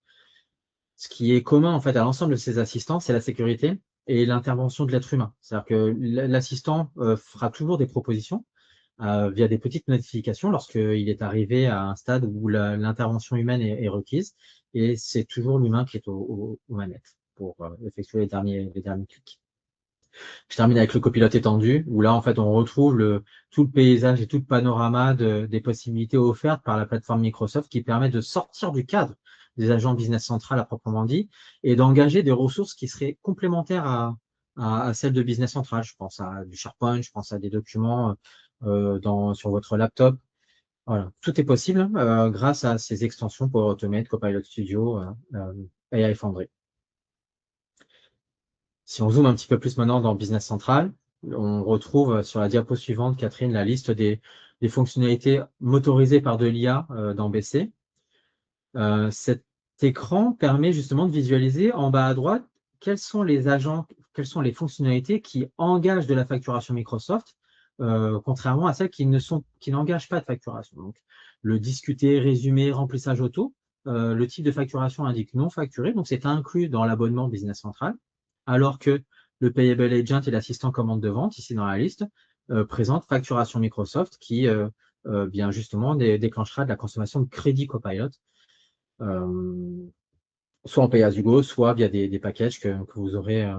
Ce qui est commun en fait à l'ensemble de ces assistants, c'est la sécurité et l'intervention de l'être humain. C'est-à-dire que l'assistant fera toujours des propositions via des petites notifications lorsqu'il est arrivé à un stade où l'intervention humaine est requise, et c'est toujours l'humain qui est aux manettes pour effectuer les derniers clics. Je termine avec le copilote étendu, où là, en fait, on retrouve tout le paysage et tout le panorama des possibilités offertes par la plateforme Microsoft, qui permet de sortir du cadre des agents Business Central à proprement dit, et d'engager des ressources qui seraient complémentaires à celles de Business Central. Je pense à du SharePoint, je pense à des documents sur votre laptop. Voilà, tout est possible grâce à ces extensions pour Automate, Copilot Studio, AI Foundry. Si on zoome un petit peu plus maintenant dans Business Central, on retrouve sur la diapo suivante, Catherine, la liste des fonctionnalités motorisées par de l'IA dans BC. Cet écran permet justement de visualiser en bas à droite quels sont les fonctionnalités qui engagent de la facturation Microsoft, contrairement à celles qui n'engagent pas de facturation. Donc, le discuter, résumé, remplissage auto, le type de facturation indique non facturé, donc c'est inclus dans l'abonnement Business Central, alors que le Payable Agent et l'assistant commande de vente, ici dans la liste, présentent facturation Microsoft qui bien justement déclenchera de la consommation de crédit Copilot, soit en pay-as-you-go, soit via des packages que vous aurez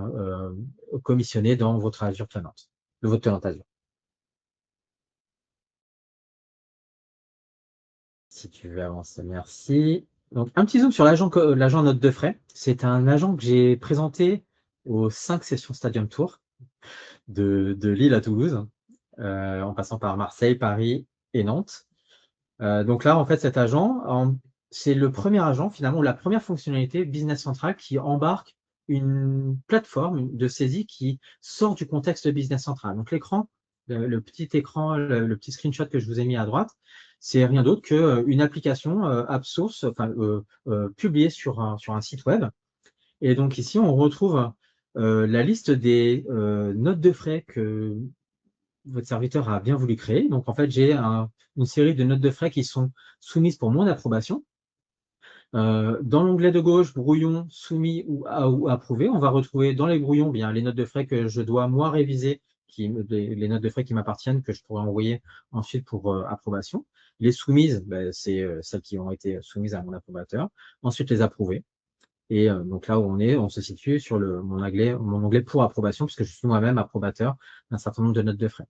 commissionnés dans votre Azure Tenant, de votre tenant Azure. Si tu veux avancer, merci. Donc, un petit zoom sur l'agent note de frais. C'est un agent que j'ai présenté aux 5 sessions Stadium Tour de Lille à Toulouse, en passant par Marseille, Paris et Nantes. Donc là, en fait, cet agent, c'est le premier agent, finalement, la première fonctionnalité Business Central qui embarque une plateforme de saisie qui sort du contexte Business Central. Donc l'écran, le petit écran, le petit screenshot que je vous ai mis à droite, c'est rien d'autre qu'une application AppSource, publiée sur un site web. Et donc ici, on retrouve la liste des notes de frais que votre serviteur a bien voulu créer. Donc en fait, j'ai une série de notes de frais qui sont soumises pour mon approbation. Dans l'onglet de gauche, brouillon, soumis ou approuvé, on va retrouver dans les brouillons bien les notes de frais que je dois moi réviser, les notes de frais qui m'appartiennent, que je pourrais envoyer ensuite pour approbation. Les soumises, c'est celles qui ont été soumises à mon approbateur. Ensuite, les approuvées. Et donc là où on se situe sur mon onglet pour approbation, puisque je suis moi-même approbateur d'un certain nombre de notes de frais.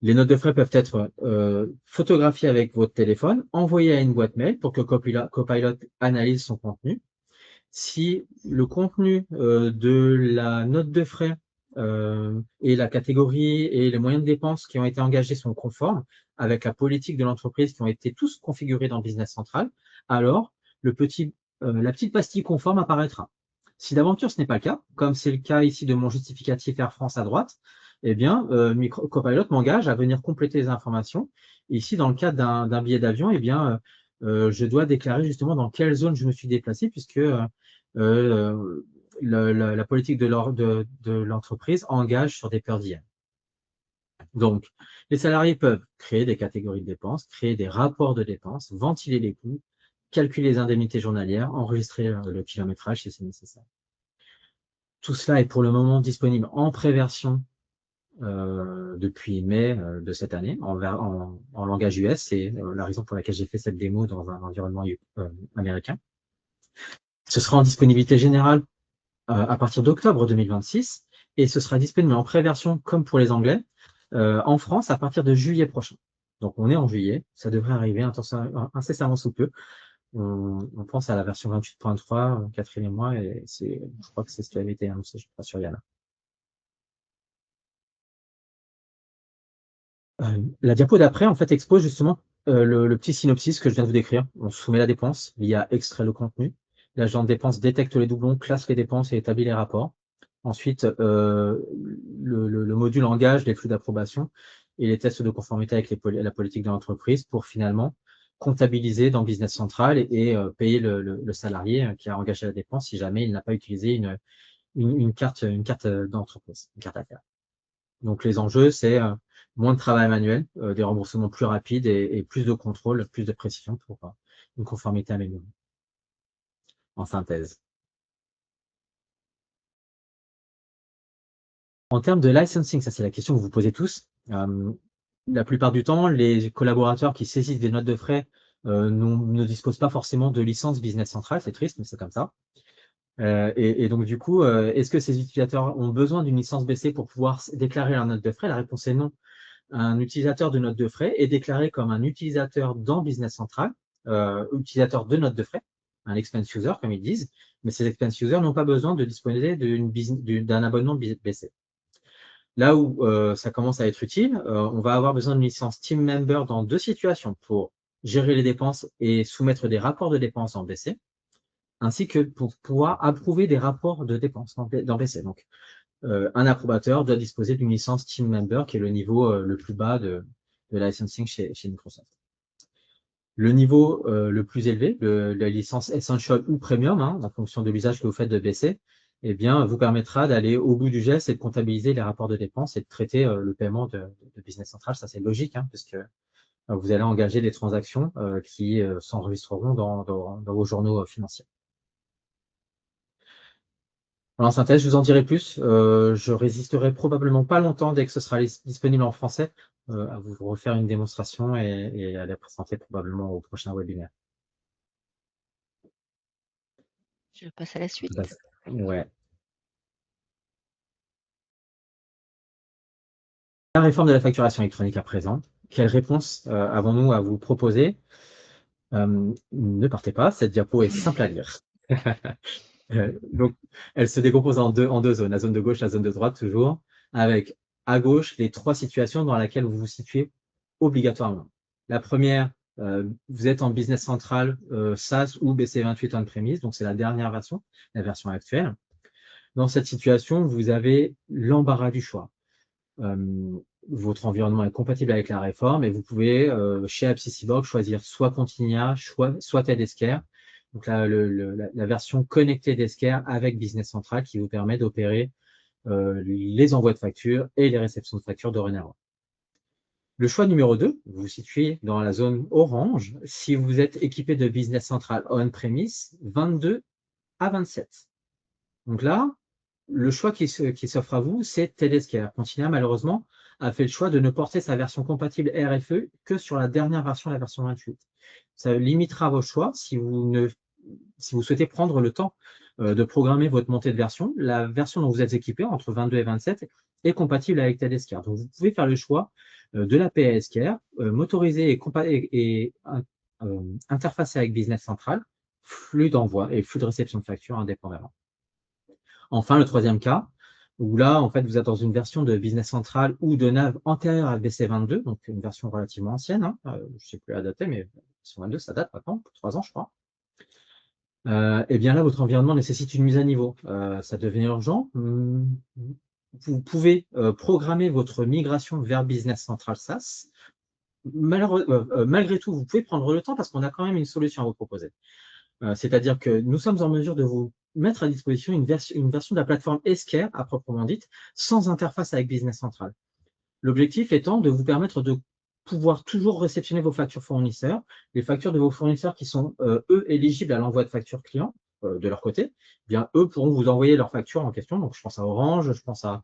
Les notes de frais peuvent être photographiées avec votre téléphone, envoyées à une boîte mail pour que Copilot analyse son contenu. Si le contenu de la note de frais et la catégorie et les moyens de dépenses qui ont été engagés sont conformes avec la politique de l'entreprise qui ont été tous configurés dans Business Central, alors la petite pastille conforme apparaîtra. Si d'aventure ce n'est pas le cas, comme c'est le cas ici de mon justificatif Air France à droite, eh bien, Copilot m'engage à venir compléter les informations. Et ici, dans le cadre d'un billet d'avion, eh bien, je dois déclarer justement dans quelle zone je me suis déplacé, puisque la politique de l'entreprise engage sur des per diem. Donc, les salariés peuvent créer des catégories de dépenses, créer des rapports de dépenses, ventiler les coûts, calculer les indemnités journalières, enregistrer le kilométrage si c'est nécessaire. Tout cela est pour le moment disponible en pré-version depuis mai de cette année en langage US. C'est la raison pour laquelle j'ai fait cette démo dans un environnement américain. Ce sera en disponibilité générale à partir d'octobre 2026 et ce sera disponible en pré-version comme pour les Anglais en France à partir de juillet prochain. Donc on est en juillet, ça devrait arriver incessamment sous peu. On pense à la version 28.3, 4e mois, et je crois que c'est ce qui avait été annoncé, je ne suis pas sûr, Yana. La diapo d'après, en fait, expose justement le petit synopsis que je viens de vous décrire. On soumet la dépense, l'IA extrait le contenu, l'agent de dépense détecte les doublons, classe les dépenses et établit les rapports. Ensuite, le module engage les flux d'approbation et les tests de conformité avec la politique de l'entreprise pour finalement comptabiliser dans Business Central et payer le salarié qui a engagé la dépense si jamais il n'a pas utilisé une carte d'entreprise, une carte à faire. Donc les enjeux, c'est moins de travail manuel, des remboursements plus rapides et plus de contrôle, plus de précision pour une conformité améliorée. En synthèse. En termes de licensing, ça c'est la question que vous vous posez tous. La plupart du temps, les collaborateurs qui saisissent des notes de frais ne disposent pas forcément de licence Business Central, c'est triste, mais c'est comme ça. Et donc du coup, est-ce que ces utilisateurs ont besoin d'une licence BC pour pouvoir déclarer leur note de frais? La réponse est non. Un utilisateur de note de frais est déclaré comme un utilisateur dans Business Central, utilisateur de note de frais, un expense user comme ils disent, mais ces expense users n'ont pas besoin de disposer d'un abonnement BC. Là où ça commence à être utile, on va avoir besoin d'une licence Team Member dans 2 situations, pour gérer les dépenses et soumettre des rapports de dépenses en BC, ainsi que pour pouvoir approuver des rapports de dépenses dans BC. Donc, un approbateur doit disposer d'une licence Team Member, qui est le niveau le plus bas de licensing chez Microsoft. Le niveau le plus élevé, la licence Essential ou Premium, en fonction de l'usage que vous faites de BC, eh bien, vous permettra d'aller au bout du geste et de comptabiliser les rapports de dépenses et de traiter le paiement de Business Central. Ça, c'est logique, puisque vous allez engager des transactions qui s'enregistreront dans vos journaux financiers. En synthèse, je vous en dirai plus. Je résisterai probablement pas longtemps dès que ce sera disponible en français à vous refaire une démonstration et à la présenter probablement au prochain webinaire. Je passe à la suite. Ouais. La réforme de la facturation électronique à présent. Quelle réponse avons-nous à vous proposer? Ne partez pas, cette diapo est simple à lire. Donc, elle se décompose en deux zones, la zone de gauche, la zone de droite toujours, avec à gauche les 3 situations dans lesquelles vous vous situez obligatoirement. La première, vous êtes en Business Central, SaaS ou BC28 on-premise, donc c'est la dernière version, la version actuelle. Dans cette situation, vous avez l'embarras du choix. Votre environnement est compatible avec la réforme et vous pouvez, chez AppSyBorg, choisir soit Continia, soit Tedescaire. Donc la version connectée d'Esquerre avec Business Central qui vous permet d'opérer les envois de factures et les réceptions de factures dorénavant. Le choix numéro 2, vous vous situez dans la zone orange si vous êtes équipé de Business Central on-premise 22 à 27. Donc là, le choix qui s'offre à vous, c'est Tedescaire. Continia, malheureusement, a fait le choix de ne porter sa version compatible RFE que sur la dernière version, la version 28. Ça limitera vos choix si vous souhaitez prendre le temps de programmer votre montée de version. La version dont vous êtes équipé, entre 22 et 27, est compatible avec Tedescaire. Donc, vous pouvez faire le choix de la PASCare, motorisée et interfacée avec Business Central, flux d'envoi et flux de réception de factures indépendamment. Enfin, le troisième cas, où là, en fait, vous êtes dans une version de Business Central ou de nav antérieure à BC22, donc une version relativement ancienne, hein, je ne sais plus la dater, mais BC22, ça date maintenant, 3 ans, je crois. Et bien là, votre environnement nécessite une mise à niveau. Ça devient urgent. Vous pouvez programmer votre migration vers Business Central SaaS. Malgré tout, vous pouvez prendre le temps parce qu'on a quand même une solution à vous proposer. C'est-à-dire que nous sommes en mesure de vous mettre à disposition une version de la plateforme Esquerre, à proprement dite, sans interface avec Business Central. L'objectif étant de vous permettre de pouvoir toujours réceptionner vos factures fournisseurs, les factures de vos fournisseurs qui sont, eux, éligibles à l'envoi de factures clients, de leur côté, eh bien, eux pourront vous envoyer leurs factures en question. Donc, je pense à Orange, je pense à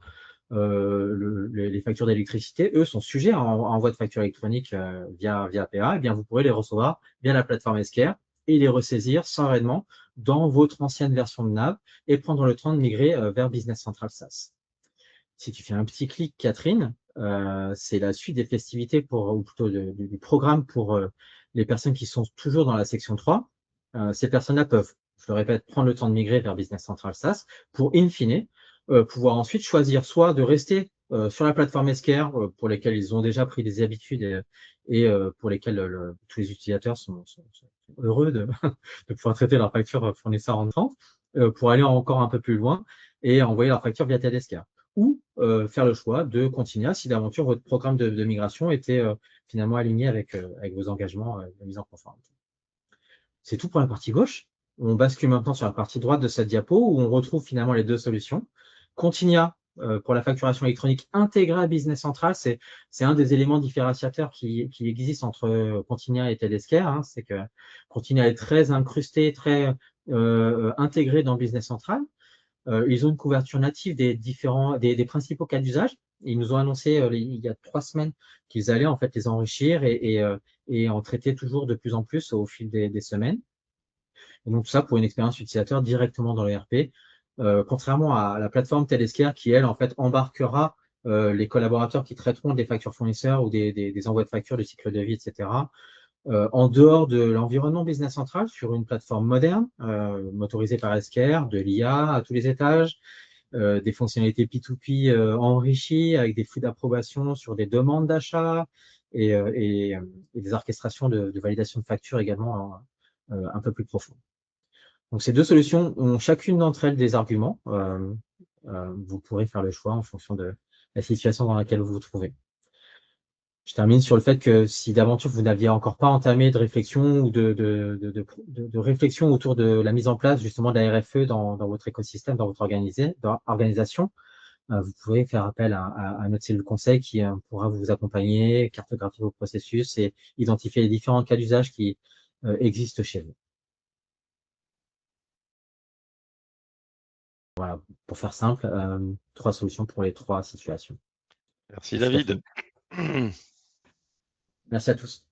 les factures d'électricité, eux sont sujets à envoi de factures électroniques via PA, et bien, vous pourrez les recevoir via la plateforme Esquerre et les ressaisir sereinement dans votre ancienne version de nav et prendre le temps de migrer vers Business Central SaaS. Si tu fais un petit clic, Catherine, c'est la suite des festivités ou plutôt du programme pour les personnes qui sont toujours dans la section 3. Ces personnes-là peuvent, je le répète, prendre le temps de migrer vers Business Central SaaS pour, in fine, pouvoir ensuite choisir soit de rester sur la plateforme Esquerre, pour lesquelles ils ont déjà pris des habitudes et pour lesquelles tous les utilisateurs sont heureux de pouvoir traiter leurs factures fournisseurs entrants, pour aller encore un peu plus loin et envoyer leurs factures via Tedescaire. Ou faire le choix de continuer si d'aventure votre programme de migration était finalement aligné avec vos engagements de mise en conformité. C'est tout pour la partie gauche. On bascule maintenant sur la partie droite de cette diapo où on retrouve finalement les deux solutions. Continia pour la facturation électronique intégrée à Business Central, c'est un des éléments différenciateurs qui existe entre Continia et Tedescaire. Hein. C'est que Continia est très incrusté, très intégré dans Business Central. Ils ont une couverture native des principaux cas d'usage. Ils nous ont annoncé il y a 3 semaines qu'ils allaient en fait les enrichir et en traiter toujours de plus en plus au fil des semaines. Et donc tout ça pour une expérience utilisateur directement dans le RP. Contrairement à la plateforme Tedescaire qui, elle, en fait, embarquera les collaborateurs qui traiteront des factures fournisseurs ou des envois de factures, du cycle de vie, etc., en dehors de l'environnement Business Central, sur une plateforme moderne, motorisée par Esquerre, de l'IA à tous les étages, des fonctionnalités P2P enrichies avec des flux d'approbation sur des demandes d'achat et des orchestrations de validation de factures également un peu plus profondes. Donc ces deux solutions ont chacune d'entre elles des arguments. Vous pourrez faire le choix en fonction de la situation dans laquelle vous vous trouvez. Je termine sur le fait que si d'aventure vous n'aviez encore pas entamé de réflexion ou de réflexion autour de la mise en place justement de la RFE dans votre écosystème, dans votre organisation, vous pouvez faire appel à notre cellule conseil qui pourra vous accompagner, cartographier vos processus et identifier les différents cas d'usage qui existent chez vous. Voilà, pour faire simple, 3 solutions pour les 3 situations. Merci David. Merci à tous.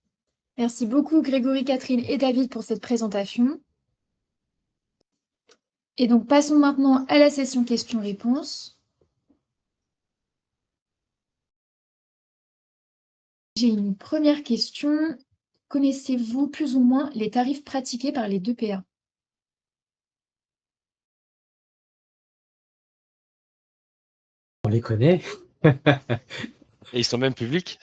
Merci beaucoup Grégory, Catherine et David pour cette présentation. Et donc passons maintenant à la session questions-réponses. J'ai une première question. Connaissez-vous plus ou moins les tarifs pratiqués par les deux PA? On les connaît. Et ils sont même publics.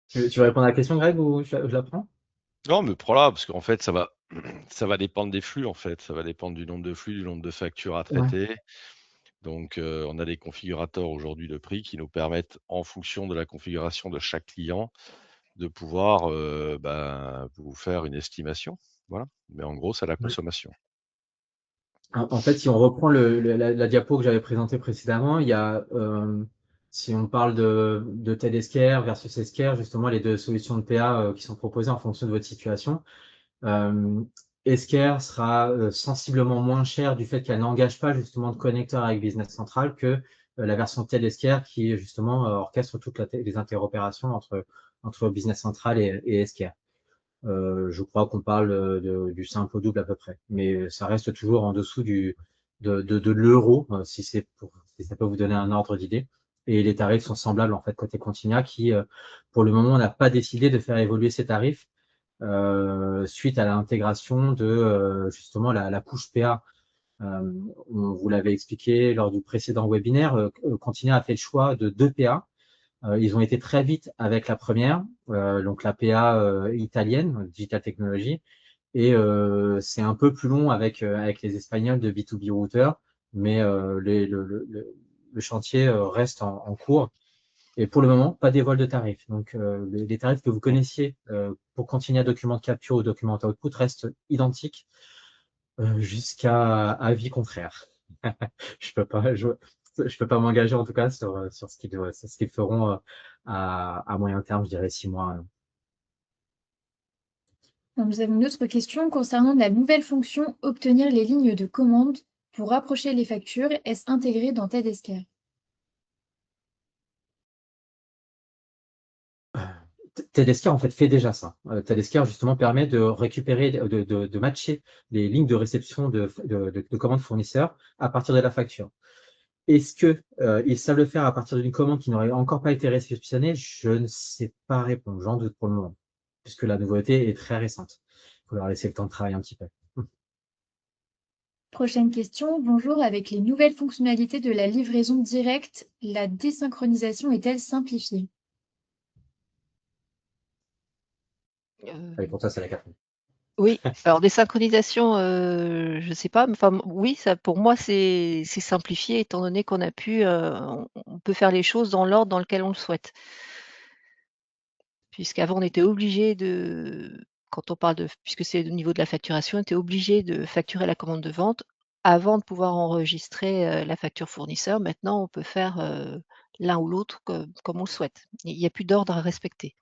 Tu veux répondre à la question, Greg, ou je la prends? Non, mais prends-la, parce qu'en fait, ça va dépendre des flux, en fait. Ça va dépendre du nombre de flux, du nombre de factures à Ouais. traiter. Donc, on a des configurateurs aujourd'hui de prix qui nous permettent, en fonction de la configuration de chaque client, de pouvoir vous faire une estimation. Voilà. Mais en gros, c'est à la Ouais. consommation. En fait, si on reprend la diapo que j'avais présentée précédemment, il y a, si on parle de TED-Esquerre versus Esquerre, justement, les deux solutions de PA qui sont proposées en fonction de votre situation. Esquerre sera sensiblement moins cher du fait qu'elle n'engage pas justement de connecteur avec Business Central que la version TED-Esquerre qui justement orchestre toutes les interopérations entre Business Central et Esquerre. Je crois qu'on parle du simple au double à peu près, mais ça reste toujours en dessous de l'euro, si ça peut vous donner un ordre d'idée. Et les tarifs sont semblables en fait côté Continia, qui pour le moment n'a pas décidé de faire évoluer ses tarifs suite à l'intégration de justement la couche PA. On vous l'avait expliqué lors du précédent webinaire, Continia a fait le choix de 2 PA. Ils ont été très vite avec la première, donc la PA italienne, Digital Technology, et c'est un peu plus long avec les Espagnols de B2B Router, mais le chantier reste en cours. Et pour le moment, pas des vols de tarifs. Donc les tarifs que vous connaissiez pour continuer à document de capture ou document output restent identiques jusqu'à avis contraire. Je peux pas, je peux pas m'engager en tout cas sur ce qu'ils feront à moyen terme, je dirais 6 mois. Nous avons une autre question concernant la nouvelle fonction obtenir les lignes de commande pour rapprocher les factures. Est-ce intégré dans TED-Esquerre? TED-Esquerre en fait fait déjà ça. TED-Esquerre justement permet de récupérer, de matcher les lignes de réception de commandes fournisseurs à partir de la facture. Est-ce que ils savent le faire à partir d'une commande qui n'aurait encore pas été réceptionnée? Je ne sais pas répondre, j'en doute pour le moment, puisque la nouveauté est très récente. Il faut leur laisser le temps de travailler un petit peu. Prochaine question. Bonjour, avec les nouvelles fonctionnalités de la livraison directe, la désynchronisation est-elle simplifiée? Allez, pour toi, c'est la 4. Oui, alors des synchronisations, je sais pas, mais enfin, oui, ça pour moi, c'est simplifié étant donné qu'on a pu, on peut faire les choses dans l'ordre dans lequel on le souhaite. Puisqu'avant on était obligé quand on parle puisque c'est au niveau de la facturation, on était obligé de facturer la commande de vente avant de pouvoir enregistrer, la facture fournisseur. Maintenant, on peut faire, l'un ou l'autre comme on le souhaite. Il y a plus d'ordre à respecter.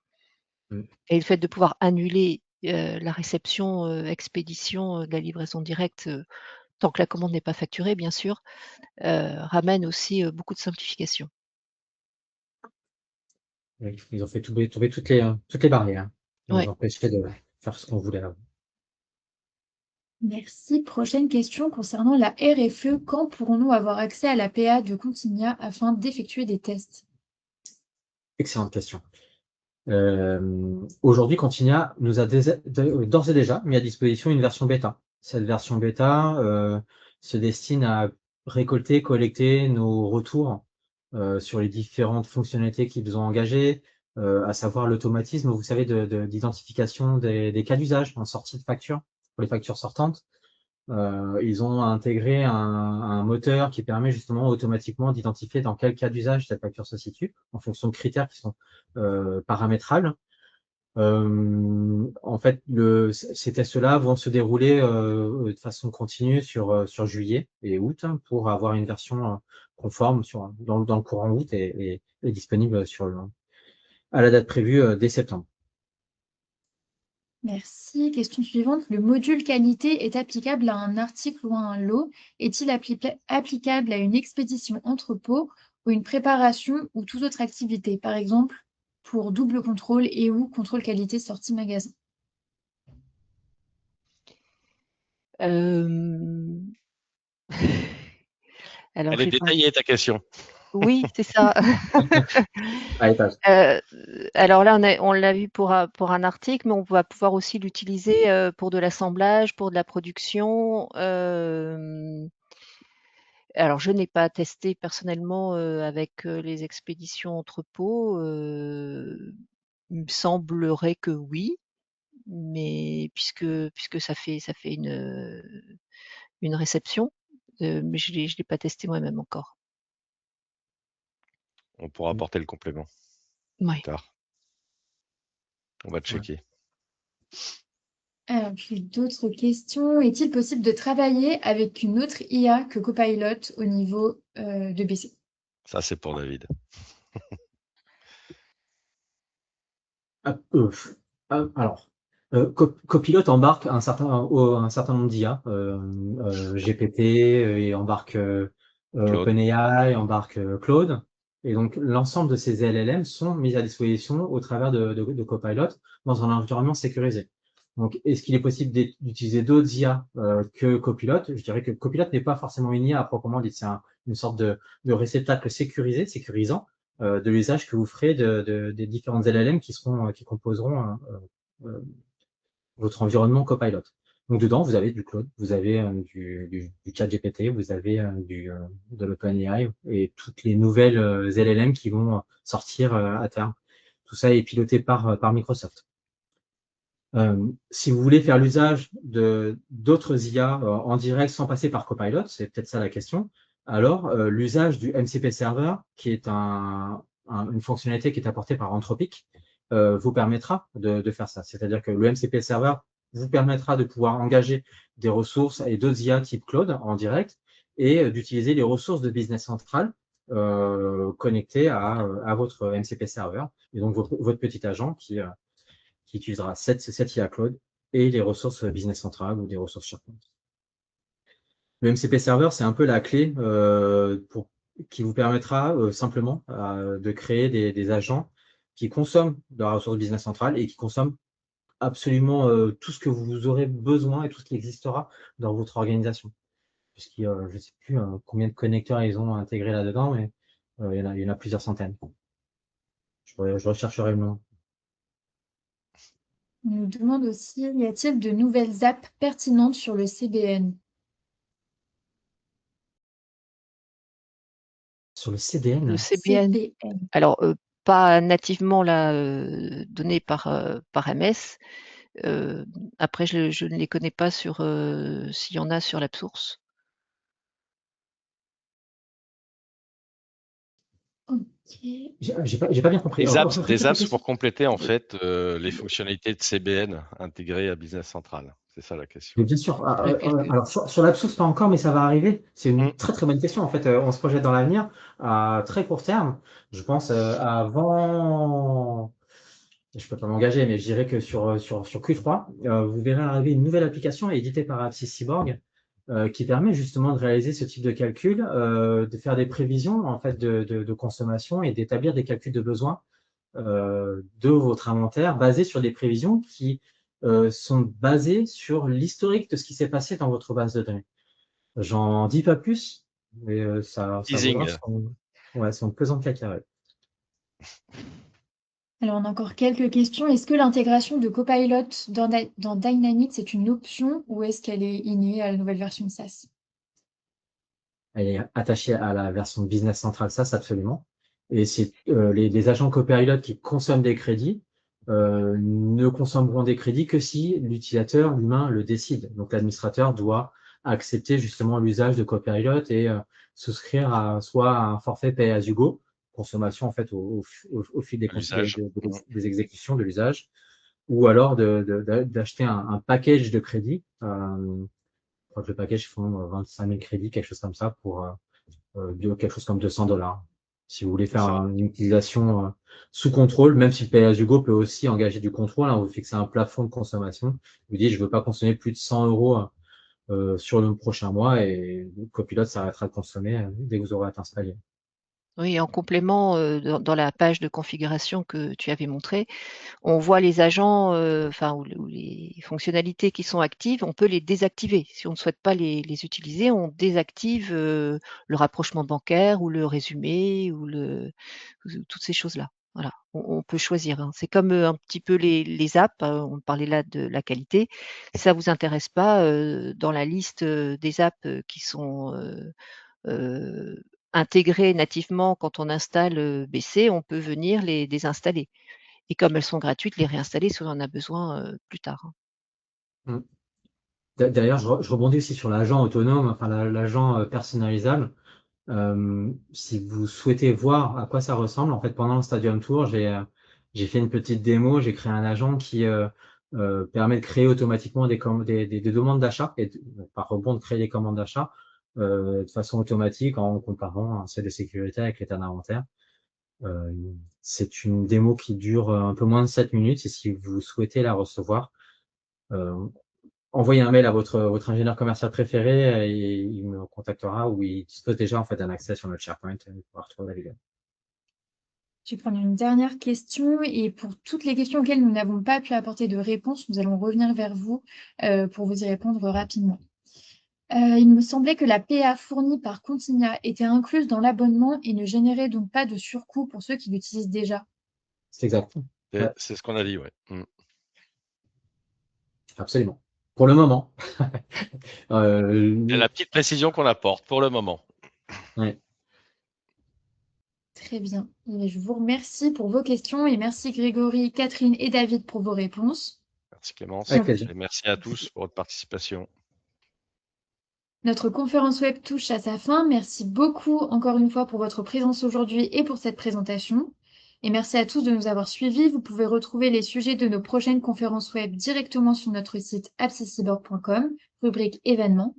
Mmh. Et le fait de pouvoir annuler, la réception, expédition, de la livraison directe, tant que la commande n'est pas facturée bien sûr, ramène aussi, beaucoup de simplification. Oui, ils ont fait tomber toutes les barrières qui nous Ouais. empêchaient de faire ce qu'on voulait avant. Merci. Prochaine question concernant la RFE. Quand pourrons-nous avoir accès à la PA de Continia afin d'effectuer des tests? Excellente question. Aujourd'hui, Continia nous a d'ores et déjà mis à disposition une version bêta. Cette version bêta se destine à récolter, collecter nos retours sur les différentes fonctionnalités qu'ils ont engagées, à savoir l'automatisme, vous savez, d'identification des cas d'usage en sortie de facture, pour les factures sortantes. Ils ont intégré un moteur qui permet justement automatiquement d'identifier dans quel cas d'usage cette facture se situe, en fonction de critères qui sont paramétrables. En fait, ces tests-là vont se dérouler de façon continue sur juillet et août pour avoir une version conforme dans le courant août et disponible à la date prévue dès septembre. Merci. Question suivante. Le module qualité est applicable à un article ou à un lot? Est-il applicable à une expédition entrepôt ou une préparation ou toute autre activité, par exemple pour double contrôle et ou contrôle qualité sortie magasin. Alors, Elle est j'ai pas. détaillée ta question. Oui, c'est ça. À l'étage. Alors là, on l'a vu pour un article, mais on va pouvoir aussi l'utiliser pour de l'assemblage, pour de la production. Alors, je n'ai pas testé personnellement avec les expéditions entrepôts. Il me semblerait que oui, mais puisque ça fait une réception, mais je l'ai pas testé moi-même encore. On pourra apporter le complément plus Ouais. tard. On va checker. Alors, puis d'autres questions. Est-il possible de travailler avec une autre IA que Copilot au niveau de BC? Ça, c'est pour David. Alors, Copilot embarque un certain nombre d'IA, GPT, et embarque Claude. OpenAI, embarque Claude. Et donc, l'ensemble de ces LLM sont mis à disposition au travers de Copilot dans un environnement sécurisé. Donc, est-ce qu'il est possible d'utiliser d'autres IA que Copilot? Je dirais que Copilot n'est pas forcément une IA à proprement dit, c'est une sorte de réceptacle sécurisant de l'usage que vous ferez des différentes LLM qui composeront votre environnement Copilot. Donc dedans, vous avez du Claude, vous avez du ChatGPT, vous avez de l'OpenAI et toutes les nouvelles LLM qui vont sortir à terme. Tout ça est piloté par Microsoft. Si vous voulez faire l'usage d'autres IA en direct sans passer par Copilot, c'est peut-être ça la question, alors l'usage du MCP Server, qui est une fonctionnalité qui est apportée par Anthropic, vous permettra de faire ça. C'est-à-dire que le MCP Server vous permettra de pouvoir engager des ressources et d'autres IA type Claude en direct et d'utiliser les ressources de Business Central connectées à votre MCP Server. Et donc votre petit agent qui utilisera cette IA Cloud et les ressources Business Central ou des ressources SharePoint. Le MCP Server, c'est un peu la clé qui vous permettra simplement de créer des agents qui consomment de la ressource Business Central et qui consomment absolument tout ce que vous aurez besoin et tout ce qui existera dans votre organisation. Puisqu'il je ne sais plus combien de connecteurs ils ont intégrés là-dedans, mais il y en a plusieurs centaines. Je rechercherai le nom. On nous demande aussi, y a-t-il de nouvelles apps pertinentes sur le CBN? Sur le CDN, Le CBN. Alors, pas nativement là, donné par MS. Après, je ne les connais pas sur s'il y en a sur l'AppSource. Ok. j'ai pas bien compris. Des apps Répétez la question. pour compléter en fait les fonctionnalités de CBN intégrées à Business Central. C'est ça la question. Mais bien sûr. Quelques. Alors sur l'AppSource, pas encore, mais ça va arriver. C'est une Mm. très très bonne question. En fait, on se projette dans l'avenir à très court terme. Je pense avant. Je peux pas m'engager, mais je dirais que sur Q3, vous verrez arriver une nouvelle application éditée par Apsys Cyborg qui permet justement de réaliser ce type de calcul, de faire des prévisions en fait de consommation et d'établir des calculs de besoins de votre inventaire basés sur des prévisions qui sont basées sur l'historique de ce qui s'est passé dans votre base de données. J'en dis pas plus, mais ça vaudra son pesant de cacahuètes. Alors, on a encore quelques questions. Est-ce que l'intégration de Copilot dans Dynamics est une option ou est-ce qu'elle est innée à la nouvelle version de SaaS? Elle est attachée à la version Business Central SaaS, absolument. Et c'est les agents Copilot qui consomment des crédits ne consommeront des crédits que si l'utilisateur, l'humain, le décide. Donc l'administrateur doit accepter justement l'usage de Copilot et souscrire à soit un forfait pay as you go, consommation en fait au fil des exécutions de l'usage, ou alors d'acheter un package de crédits. Je crois que le package font 25 000 crédits, quelque chose comme ça, pour quelque chose comme $200. Si vous voulez faire une utilisation sous contrôle, même si le Pay as you go peut aussi engager du contrôle, hein, vous fixez un plafond de consommation, vous dites je ne veux pas consommer plus de 100 € sur le prochain mois et le copilote s'arrêtera de consommer dès que vous aurez atteint ce palier. Oui, en complément, dans la page de configuration que tu avais montrée, on voit les agents, ou les fonctionnalités qui sont actives, on peut les désactiver. Si on ne souhaite pas les utiliser, on désactive, le rapprochement bancaire ou le résumé ou toutes ces choses-là. Voilà, on peut choisir, hein. C'est comme, un petit peu les apps, on parlait là de la qualité. Si ça vous intéresse pas, dans la liste, des apps, qui sont, intégrées nativement quand on installe, BC, on peut venir les désinstaller. Et comme elles sont gratuites, les réinstaller si on en a besoin, plus tard, hein. Mmh. D'ailleurs, je rebondis aussi sur l'agent autonome, enfin l'agent personnalisable. Si vous souhaitez voir à quoi ça ressemble, en fait, pendant le Stadium Tour, j'ai fait une petite démo. J'ai créé un agent qui permet de créer automatiquement des demandes d'achat et par rebond de créer des commandes d'achat de façon automatique en comparant un set de sécurité avec l'état d'inventaire. C'est une démo qui dure un peu moins de 7 minutes et si vous souhaitez la recevoir, euh, envoyez un mail à votre ingénieur commercial préféré et il me contactera ou il dispose déjà en fait d'un accès sur notre SharePoint et il pourra retrouver la vidéo. Je vais prendre une dernière question et pour toutes les questions auxquelles nous n'avons pas pu apporter de réponse, nous allons revenir vers vous pour vous y répondre rapidement. Il me semblait que la PA fournie par Continia était incluse dans l'abonnement et ne générait donc pas de surcoût pour ceux qui l'utilisent déjà. C'est exact. Ouais, C'est ce qu'on a dit, ouais. absolument. Pour le moment. C'est la petite précision qu'on apporte pour le moment. Ouais. Très bien. Et je vous remercie pour vos questions et merci Grégory, Catherine et David pour vos réponses. Merci Clémence. Avec plaisir. Et merci à tous pour votre participation. Notre conférence web touche à sa fin. Merci beaucoup encore une fois pour votre présence aujourd'hui et pour cette présentation. Et merci à tous de nous avoir suivis. Vous pouvez retrouver les sujets de nos prochaines conférences web directement sur notre site apsiscyborg.com, rubrique événements.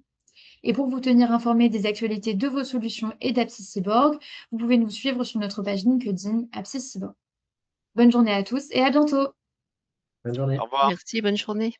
Et pour vous tenir informé des actualités de vos solutions et d'Apsiscyborg, vous pouvez nous suivre sur notre page LinkedIn Apsiscyborg. Bonne journée à tous et à bientôt! Bonne journée. Au revoir. Merci, bonne journée.